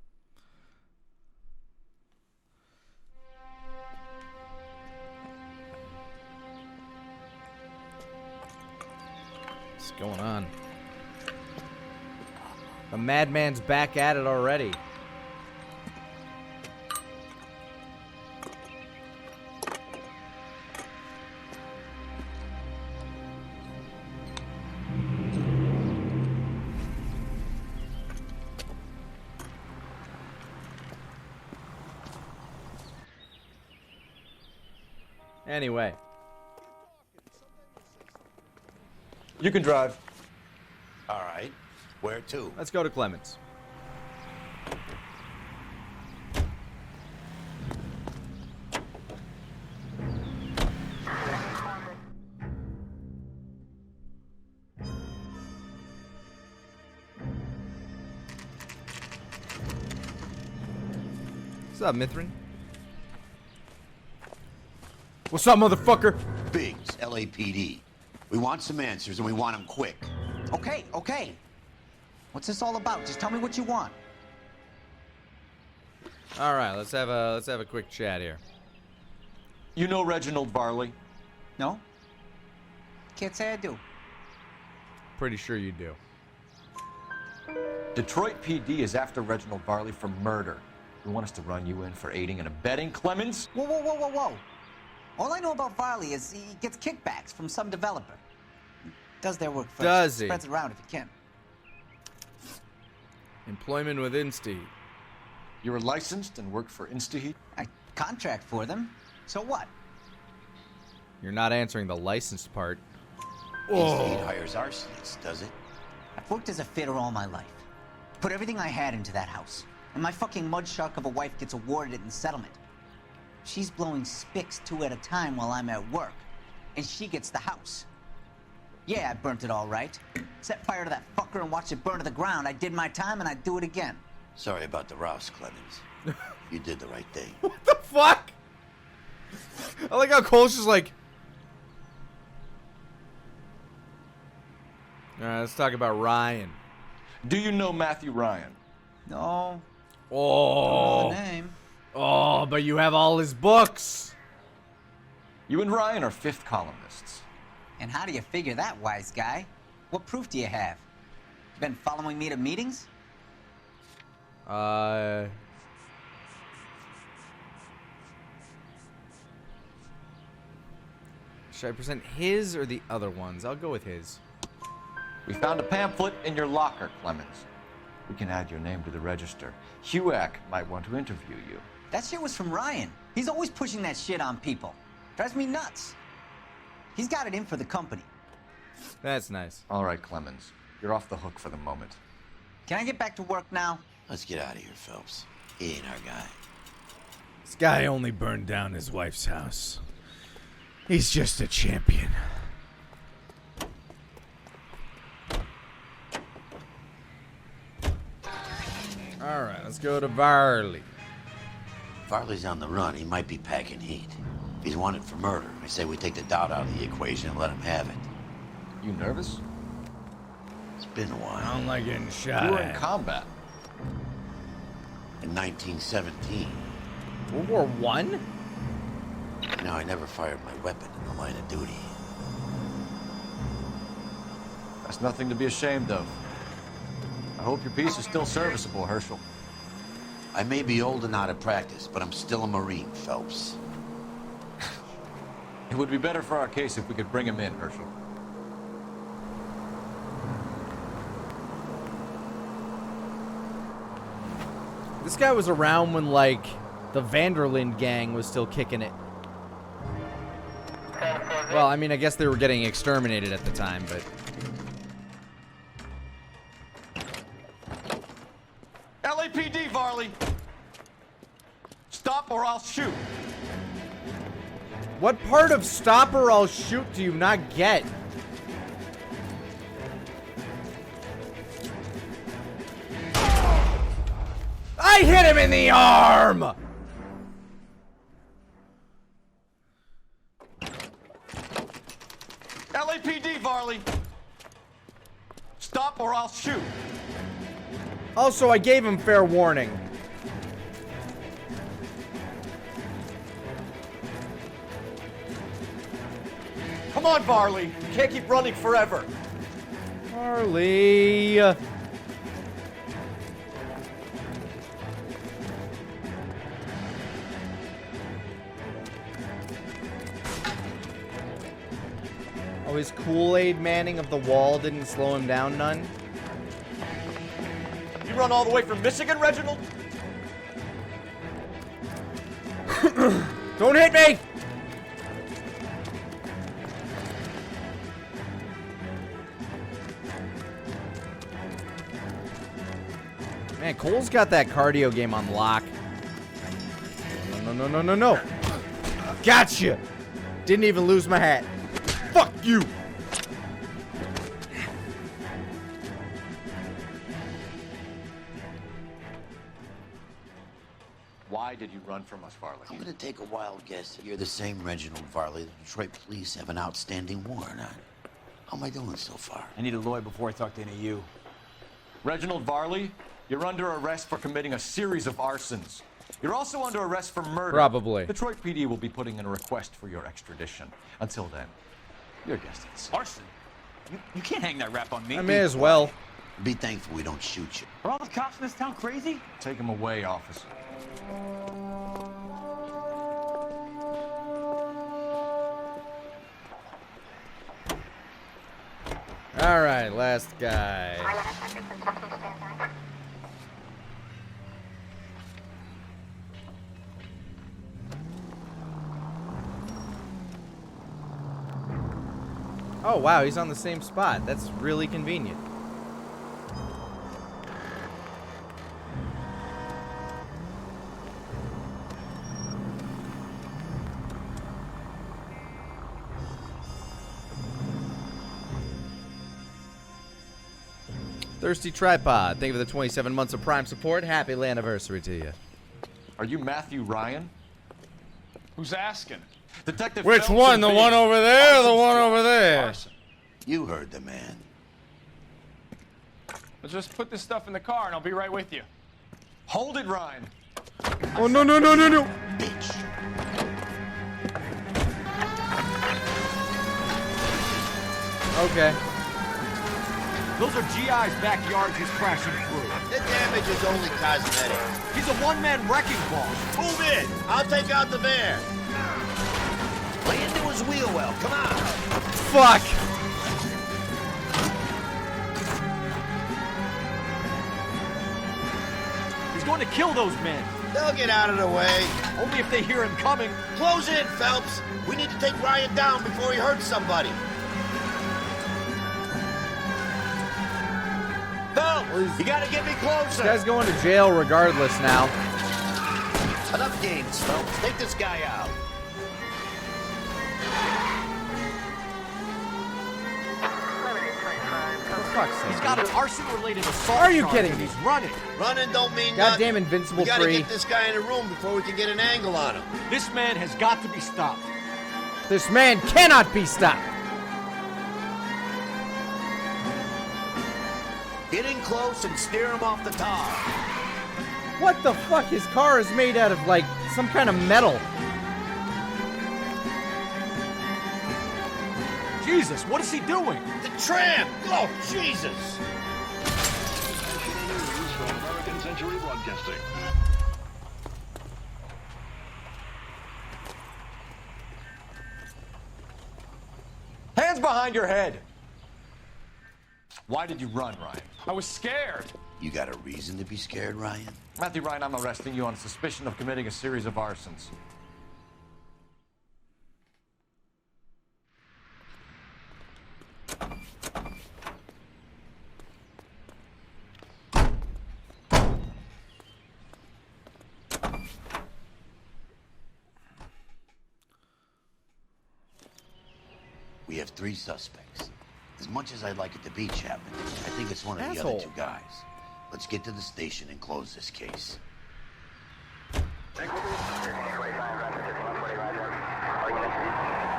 What's going on? The madman's back at it already. Anyway. You can drive. All right. Where to? Let's go to Clemens. up, Mithrin? What's up, motherfucker? Biggs, LAPD. We want some answers, and we want them quick. Okay, okay. What's this all about? Just tell me what you want. All right, let's have a quick chat here. You know Reginald Varley? No? Can't say I do. Pretty sure you do. Detroit PD is after Reginald Varley for murder. We want us to run you in for aiding and abetting Clemens? Whoa, whoa, whoa, whoa, whoa. All I know about Varley is he gets kickbacks from some developer. He does their work first. Does he? Spreads it around if he can. Employment with Insta-Heat. You were licensed and worked for Insta-Heat? I contract for them. So what? You're not answering the licensed part. Insta-Heat hires arsonists, does it? I've worked as a fitter all my life. Put everything I had into that house. And my fucking mudshark of a wife gets awarded it in settlement. She's blowing spics 2 at a time while I'm at work. And she gets the house. Yeah, I burnt it all right. Set fire to that fucker and watched it burn to the ground. I did my time and I'd do it again. Sorry about the Rouse, Clemens. You did the right thing. What the fuck? I like how Cole's just like... Alright, let's talk about Ryan. Do you know Matthew Ryan? No. Oh. Don't know the name. Oh, but you have all his books. You and Ryan are fifth columnists. And how do you figure that, wise guy? What proof do you have? You been following me to meetings? Should I present his or the other ones? I'll go with his. We found a pamphlet in your locker, Clemens. We can add your name to the register. HUAC might want to interview you. That shit was from Ryan. He's always pushing that shit on people. Drives me nuts. He's got it in for the company. That's nice. All right, Clemens. You're off the hook for the moment. Can I get back to work now? Let's get out of here, Phelps. He ain't our guy. This guy only burned down his wife's house. He's just a champion. Alright, let's go to Varley. Varley's on the run. He might be packing heat. If he's wanted for murder, I say we take the doubt out of the equation and let him have it. You nervous? It's been a while. I don't like getting shot You were in at. combat. In 1917. World War One? No, I never fired my weapon in the line of duty. That's nothing to be ashamed of. I hope your piece is still serviceable, Herschel. I may be old and out of practice, but I'm still a Marine, Phelps. It would be better for our case if we could bring him in, Herschel. This guy was around when, like, the Vanderlyn gang was still kicking it. Well, I mean, I guess they were getting exterminated at the time, but... LAPD, Varley! Stop or I'll shoot! What part of stop or I'll shoot do you not get? I hit him in the arm! LAPD, Varley! Stop or I'll shoot! Also, I gave him fair warning. Come on, Varley! You can't keep running forever! Varley! Oh, his Kool-Aid manning of the wall didn't slow him down none? You run all the way from Michigan, Reginald? Don't hit me! Man, Cole's got that cardio game on lock. No. Gotcha! Didn't even lose my hat. Fuck you! Why did you run from us, Farley? I'm gonna take a wild guess that you're the same Reginald Varley the Detroit police have an outstanding warrant on. How am I doing so far? I need a lawyer before I talk to any of you. Reginald Varley, you're under arrest for committing a series of arsons. You're also under arrest for murder. Probably. Detroit PD will be putting in a request for your extradition. Until then, you're guest at the scene. Arson? You can't hang that rap on me. I may as well. Be thankful we don't shoot you. Are all the cops in this town crazy? Take him away, officer. All right, last guy. Oh, wow, he's on the same spot. That's really convenient. Thirsty Tripod, thank you for the 27 months of Prime support. Happy anniversary to you. Are you Matthew Ryan? Who's asking? Detective Which Phelps one? and The Bean. one over there or the Arson's one wrong. over there? Arson. You heard the man. Let's just put this stuff in the car and I'll be right with you. Hold it, Ryan. Oh, no, no, no, no, no. Bitch. Okay. Those are GI's backyards he's crashing through. The damage is only cosmetic. He's a one-man wrecking ball. Move in. I'll take out the van. Lay into his wheel well. Come on. Fuck. He's going to kill those men. They'll get out of the way. Only if they hear him coming. Close in, Phelps. We need to take Ryan down before he hurts somebody. Phelps, you gotta get me This closer. guy's going to jail regardless now. Enough games, Phelps. Take this guy out. For fuck's sake. He's got an arson-related assault. Are you charge kidding and me? He's running. Running don't mean Goddamn nothing. invincible We gotta free. get this guy in a room before we can get an angle on him. This man has got to be stopped. This man cannot be stopped. Get in close and steer him off the tar. What the fuck? His car is made out of, like, some kind of metal. Jesus, what is he doing? The tram! Oh, Jesus! News from American Century Broadcasting. Hands behind your head. Why did you run, Ryan? I was scared. You got a reason to be scared, Ryan? Matthew Ryan, I'm arresting you on suspicion of committing a series of arsons. We have 3 suspects. As much as I'd like it to be Chapman, I think it's one of the Asshole. other 2 guys. Let's get to the station and close this case.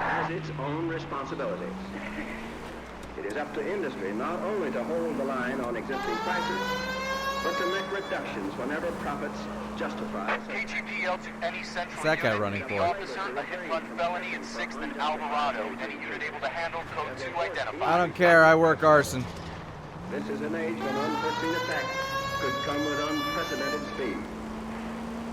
Has its own responsibilities. It is up to industry not only to hold the line on existing prices, but to make reductions whenever profits justify. KGPL to any central What's that guy unit. running Any for? officer, a hit-run felony in 6th and Alvarado. Any unit able to handle code 2 identified. I don't care. I work arson. This is an age when unforeseen attacks could come with unprecedented speed.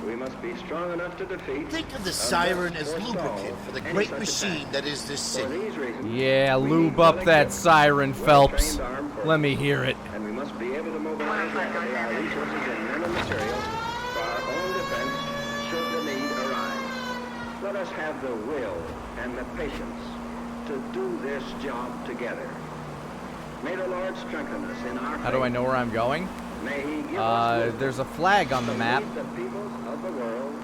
We must be strong enough to defeat. Think of the siren as lubricant for the great machine that is this city. Yeah, lube up that siren, Phelps. Let me hear it. And we must be able to mobilize rapidly our resources and men and materials for our own defense should the need arise. Let us have the will and the patience to do this job together. May the Lord strengthen us in our How do I know where I'm going? May He give us wisdom There's a flag on the to map. lead the peoples of the world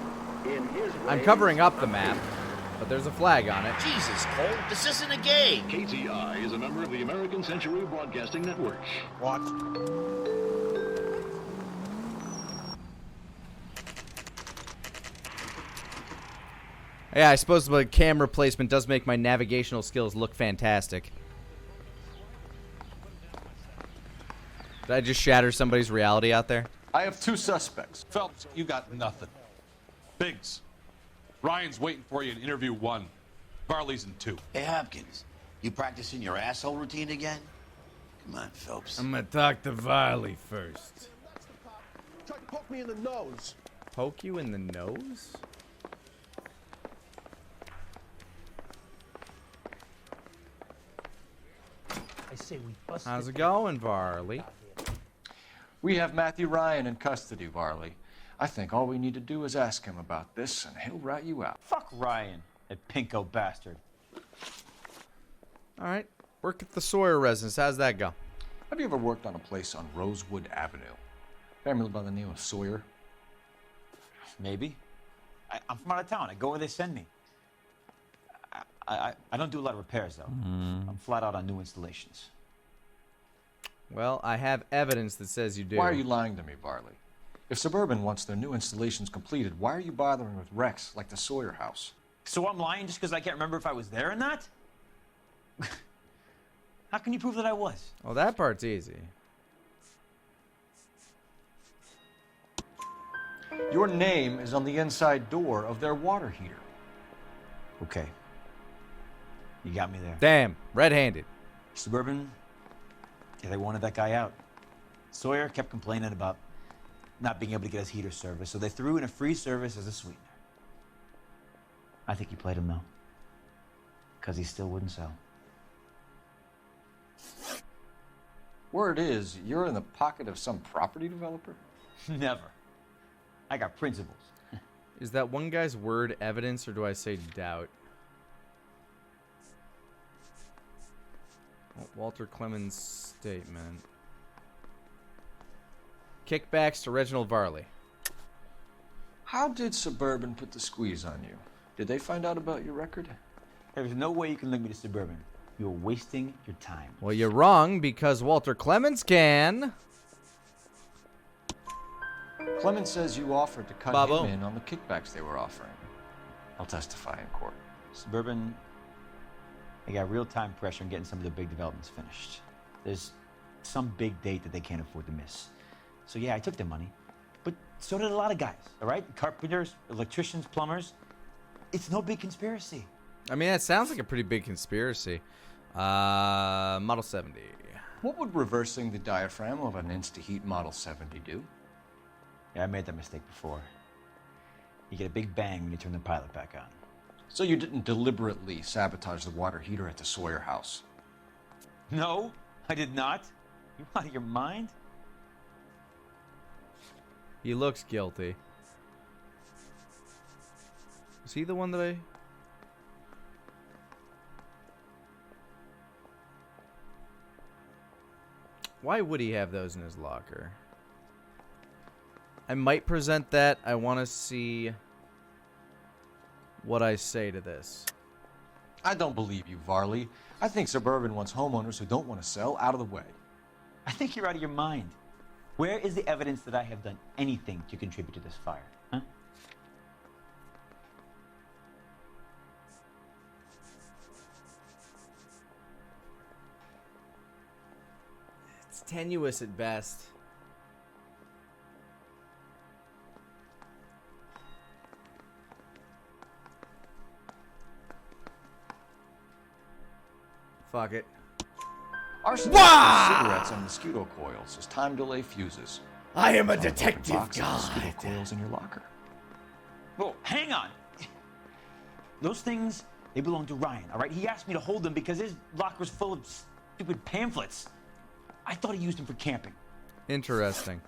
in His I'm ways covering up the of map, peace. but there's a flag on it. Jesus, Cole, this isn't a game. KTI is a member of the American Century Broadcasting Network. What? Yeah, I suppose the camera placement does make my navigational skills look fantastic. Did I just shatter somebody's reality out there? I have 2 suspects. Phelps, you got nothing. Biggs, Ryan's waiting for you in interview 1. Varley's in 2. Hey, Hopkins, you practicing your asshole routine again? Come on, Phelps. I'm gonna talk to Varley first. Try to poke me in the nose. Poke you in the nose? I say we bust. How's it going, Varley? We have Matthew Ryan in custody, Varley. I think all we need to do is ask him about this, and he'll rat you out. Fuck Ryan, that pinko bastard. All right. Work at the Sawyer residence. How's that go? Have you ever worked on a place on Rosewood Avenue? Family by the name of Sawyer? Maybe. I'm from out of town. I go where they send me. I don't do a lot of repairs, though. I'm flat out on new installations. Well, I have evidence that says you do. Why are you lying to me, Varley? If Suburban wants their new installations completed, why are you bothering with wrecks like the Sawyer house? So I'm lying just because I can't remember if I was there or not? How can you prove that I was? Oh, that part's easy. Your name is on the inside door of their water heater. Okay. You got me there. Damn, red-handed. Suburban, yeah, they wanted that guy out. Sawyer kept complaining about not being able to get his heater service, so they threw in a free service as a sweetener. I think he played him, though, because he still wouldn't sell. Word is, you're in the pocket of some property developer? Never. I got principles. Is that one guy's word evidence, or do I say doubt? Walter Clemens' statement. Kickbacks to Reginald Varley. How did Suburban put the squeeze on you? Did they find out about your record? There's no way you can link me to Suburban. You're wasting your time. Well, you're wrong, because Walter Clemens can. Clemens says you offered to cut Bobo. him in on the kickbacks they were offering. I'll testify in court. Suburban, they got real time pressure on getting some of the big developments finished. There's some big date that they can't afford to miss. So yeah, I took their money, but so did a lot of guys, all right? Carpenters, electricians, plumbers. It's no big conspiracy. I mean, that sounds like a pretty big conspiracy. Model 70. What would reversing the diaphragm of an Insta-Heat Model 70 do? Yeah, I made that mistake before. You get a big bang when you turn the pilot back on. So you didn't deliberately sabotage the water heater at the Sawyer house? No, I did not. You out of your mind? He looks guilty. Is he the one that I... Why would he have those in his locker? I might present that. I want to see what I say to this. I don't believe you, Varley. I think Suburban wants homeowners who don't want to sell out of the way. I think you're out of your mind. Where is the evidence that I have done anything to contribute to this fire? Huh? It's tenuous at best. Fuck it. Arson cigarettes and mosquito coils as time delay fuses. I am a Found detective box of god. Mosquito coils in your locker. Whoa, hang on. Those things, they belong to Ryan, all right? He asked me to hold them because his locker's full of stupid pamphlets. I thought he used them for camping. Interesting.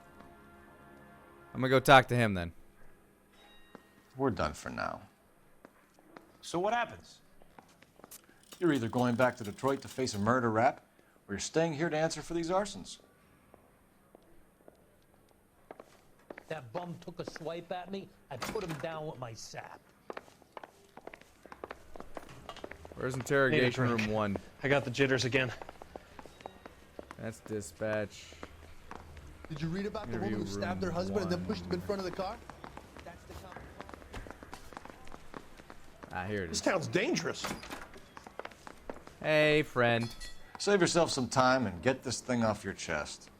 I'm gonna go talk to him then. We're done for now. So what happens? You're either going back to Detroit to face a murder rap, or you're staying here to answer for these arsons. That bum took a swipe at me. I put him down with my sap. Where's interrogation Need a drink. room 1? I got the jitters again. That's dispatch. Did you read about the Interview woman who stabbed her room husband and then 1. pushed him in front of the car? Ah, here it This is. town's dangerous. Hey, friend. Save yourself some time and get this thing off your chest.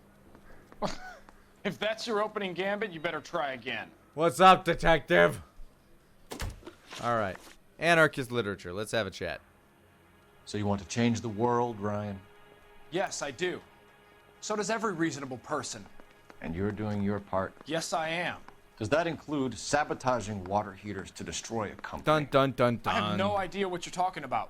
If that's your opening gambit, you better try again. What's up, detective? All right. Anarchist literature. Let's have a chat. So you want to change the world, Ryan? Yes, I do. So does every reasonable person. And you're doing your part? Yes, I am. Does that include sabotaging water heaters to destroy a company? Dun, dun, dun, dun. I have no idea what you're talking about.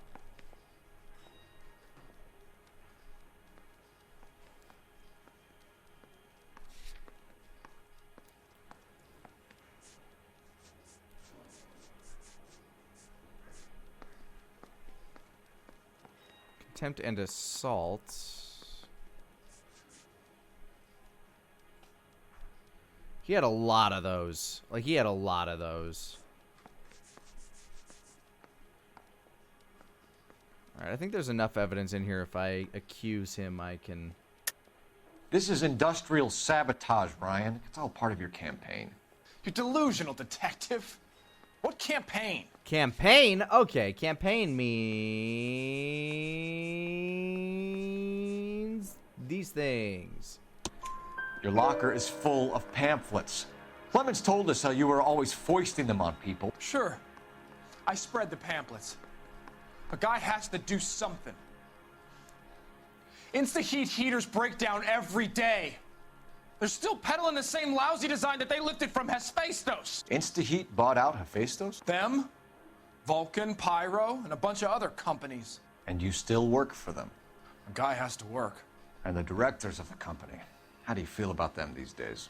Contempt and assault. He had a lot of those. Like, he had a lot of those. Alright, I think there's enough evidence in here. If I accuse him, I can... This is industrial sabotage, Ryan. It's all part of your campaign. You're delusional, detective. What campaign? Campaign? Okay, campaign means... these things. Your locker is full of pamphlets. Clemens told us how you were always foisting them on people. Sure. I spread the pamphlets. A guy has to do something. Insta-heat heaters break down every day. They're still peddling the same lousy design that they lifted from Hephaestus. Instaheat bought out Hephaestus? Them, Vulcan, Pyro, and a bunch of other companies. And you still work for them. A guy has to work. And the directors of the company. How do you feel about them these days?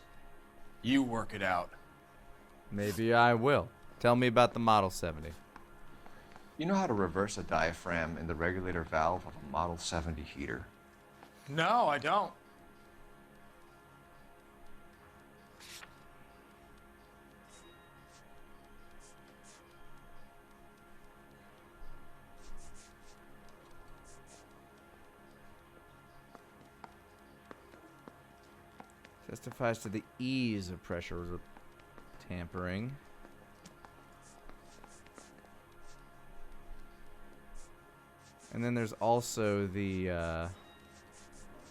You work it out. Maybe I will. Tell me about the Model 70. You know how to reverse a diaphragm in the regulator valve of a Model 70 heater? No, I don't. Testifies to the ease of pressure tampering. And then there's also the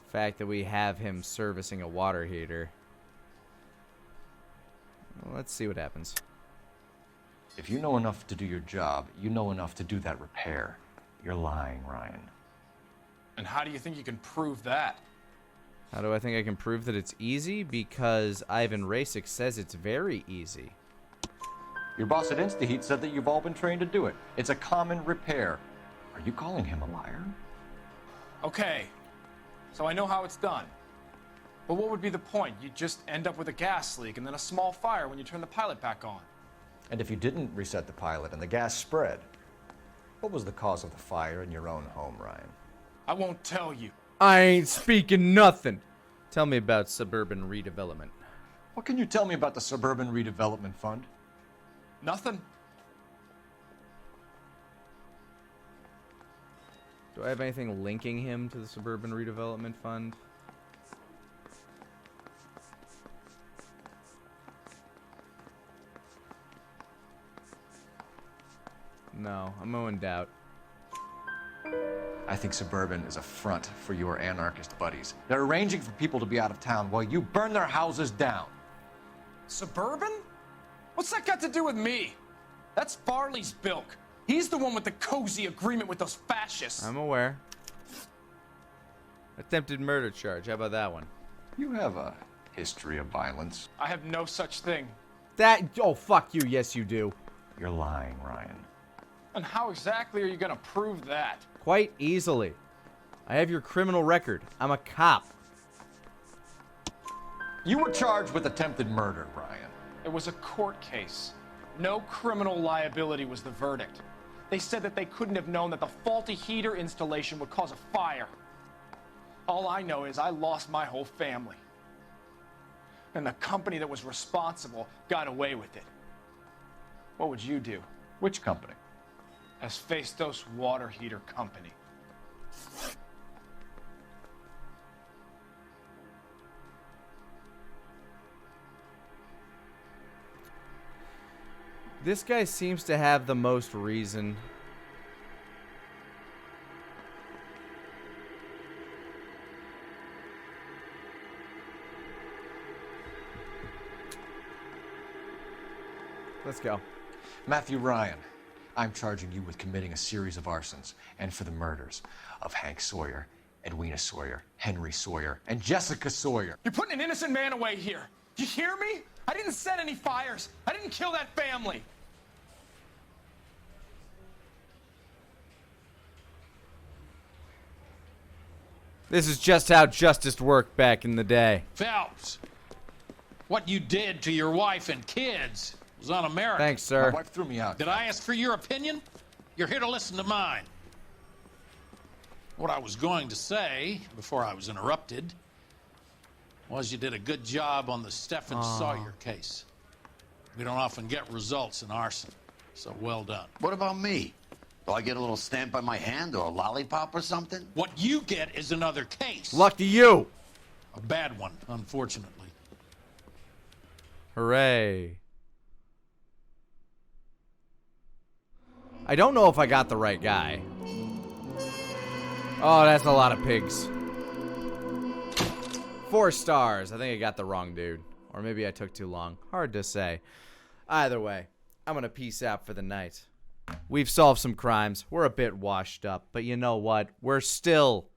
fact that we have him servicing a water heater. Well, let's see what happens. If you know enough to do your job, you know enough to do that repair. You're lying, Ryan. And how do you think you can prove that? How do I think I can prove that it's easy? Because Ivan Rasik says it's very easy. Your boss at Instaheat said that you've all been trained to do it. It's a common repair. Are you calling him a liar? Okay, so I know how it's done. But what would be the point? You just end up with a gas leak and then a small fire when you turn the pilot back on. And if you didn't reset the pilot and the gas spread, what was the cause of the fire in your own home, Ryan? I won't tell you. I ain't speaking nothing. Tell me about suburban redevelopment. What can you tell me about the Suburban Redevelopment Fund? Nothing. Do I have anything linking him to the Suburban Redevelopment Fund? No, I'm in doubt. I think Suburban is a front for your anarchist buddies. They're arranging for people to be out of town while you burn their houses down. Suburban? What's that got to do with me? That's Farley's bilk. He's the one with the cozy agreement with those fascists. I'm aware. Attempted murder charge. How about that one? You have a history of violence. I have no such thing. That... Oh, fuck you. Yes, you do. You're lying, Ryan. And how exactly are you gonna prove that? Quite easily. I have your criminal record. I'm a cop. You were charged with attempted murder, Ryan. It was a court case. No criminal liability was the verdict. They said that they couldn't have known that the faulty heater installation would cause a fire. All I know is I lost my whole family. And the company that was responsible got away with it. What would you do? Which company? Hephaestus Water Heater Company. This guy seems to have the most reason. Let's go. Matthew Ryan, I'm charging you with committing a series of arsons and for the murders of Hank Sawyer, Edwina Sawyer, Henry Sawyer, and Jessica Sawyer. You're putting an innocent man away here. You hear me? I didn't set any fires. I didn't kill that family. This is just how justice worked back in the day. Phelps, what you did to your wife and kids was un-American. Thanks, sir. My wife threw me out. Did I ask for your opinion? You're here to listen to mine. What I was going to say, before I was interrupted, was you did a good job on the Stephen Sawyer case. We don't often get results in arson, so well done. What about me? Do I get a little stamp by my hand or a lollipop or something? What you get is another case. Lucky you. A bad one, unfortunately. Hooray. I don't know if I got the right guy. Oh, that's a lot of pigs. 4 stars. I think I got the wrong dude. Or maybe I took too long. Hard to say. Either way, I'm going to peace out for the night. We've solved some crimes. We're a bit washed up. But you know what? We're still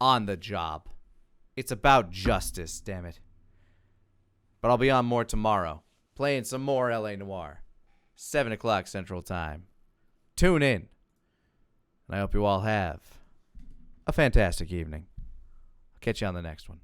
on the job. It's about justice, damn it. But I'll be on more tomorrow. Playing some more L.A. Noire. 7 o'clock Central Time. Tune in. And I hope you all have a fantastic evening. I'll catch you on the next one.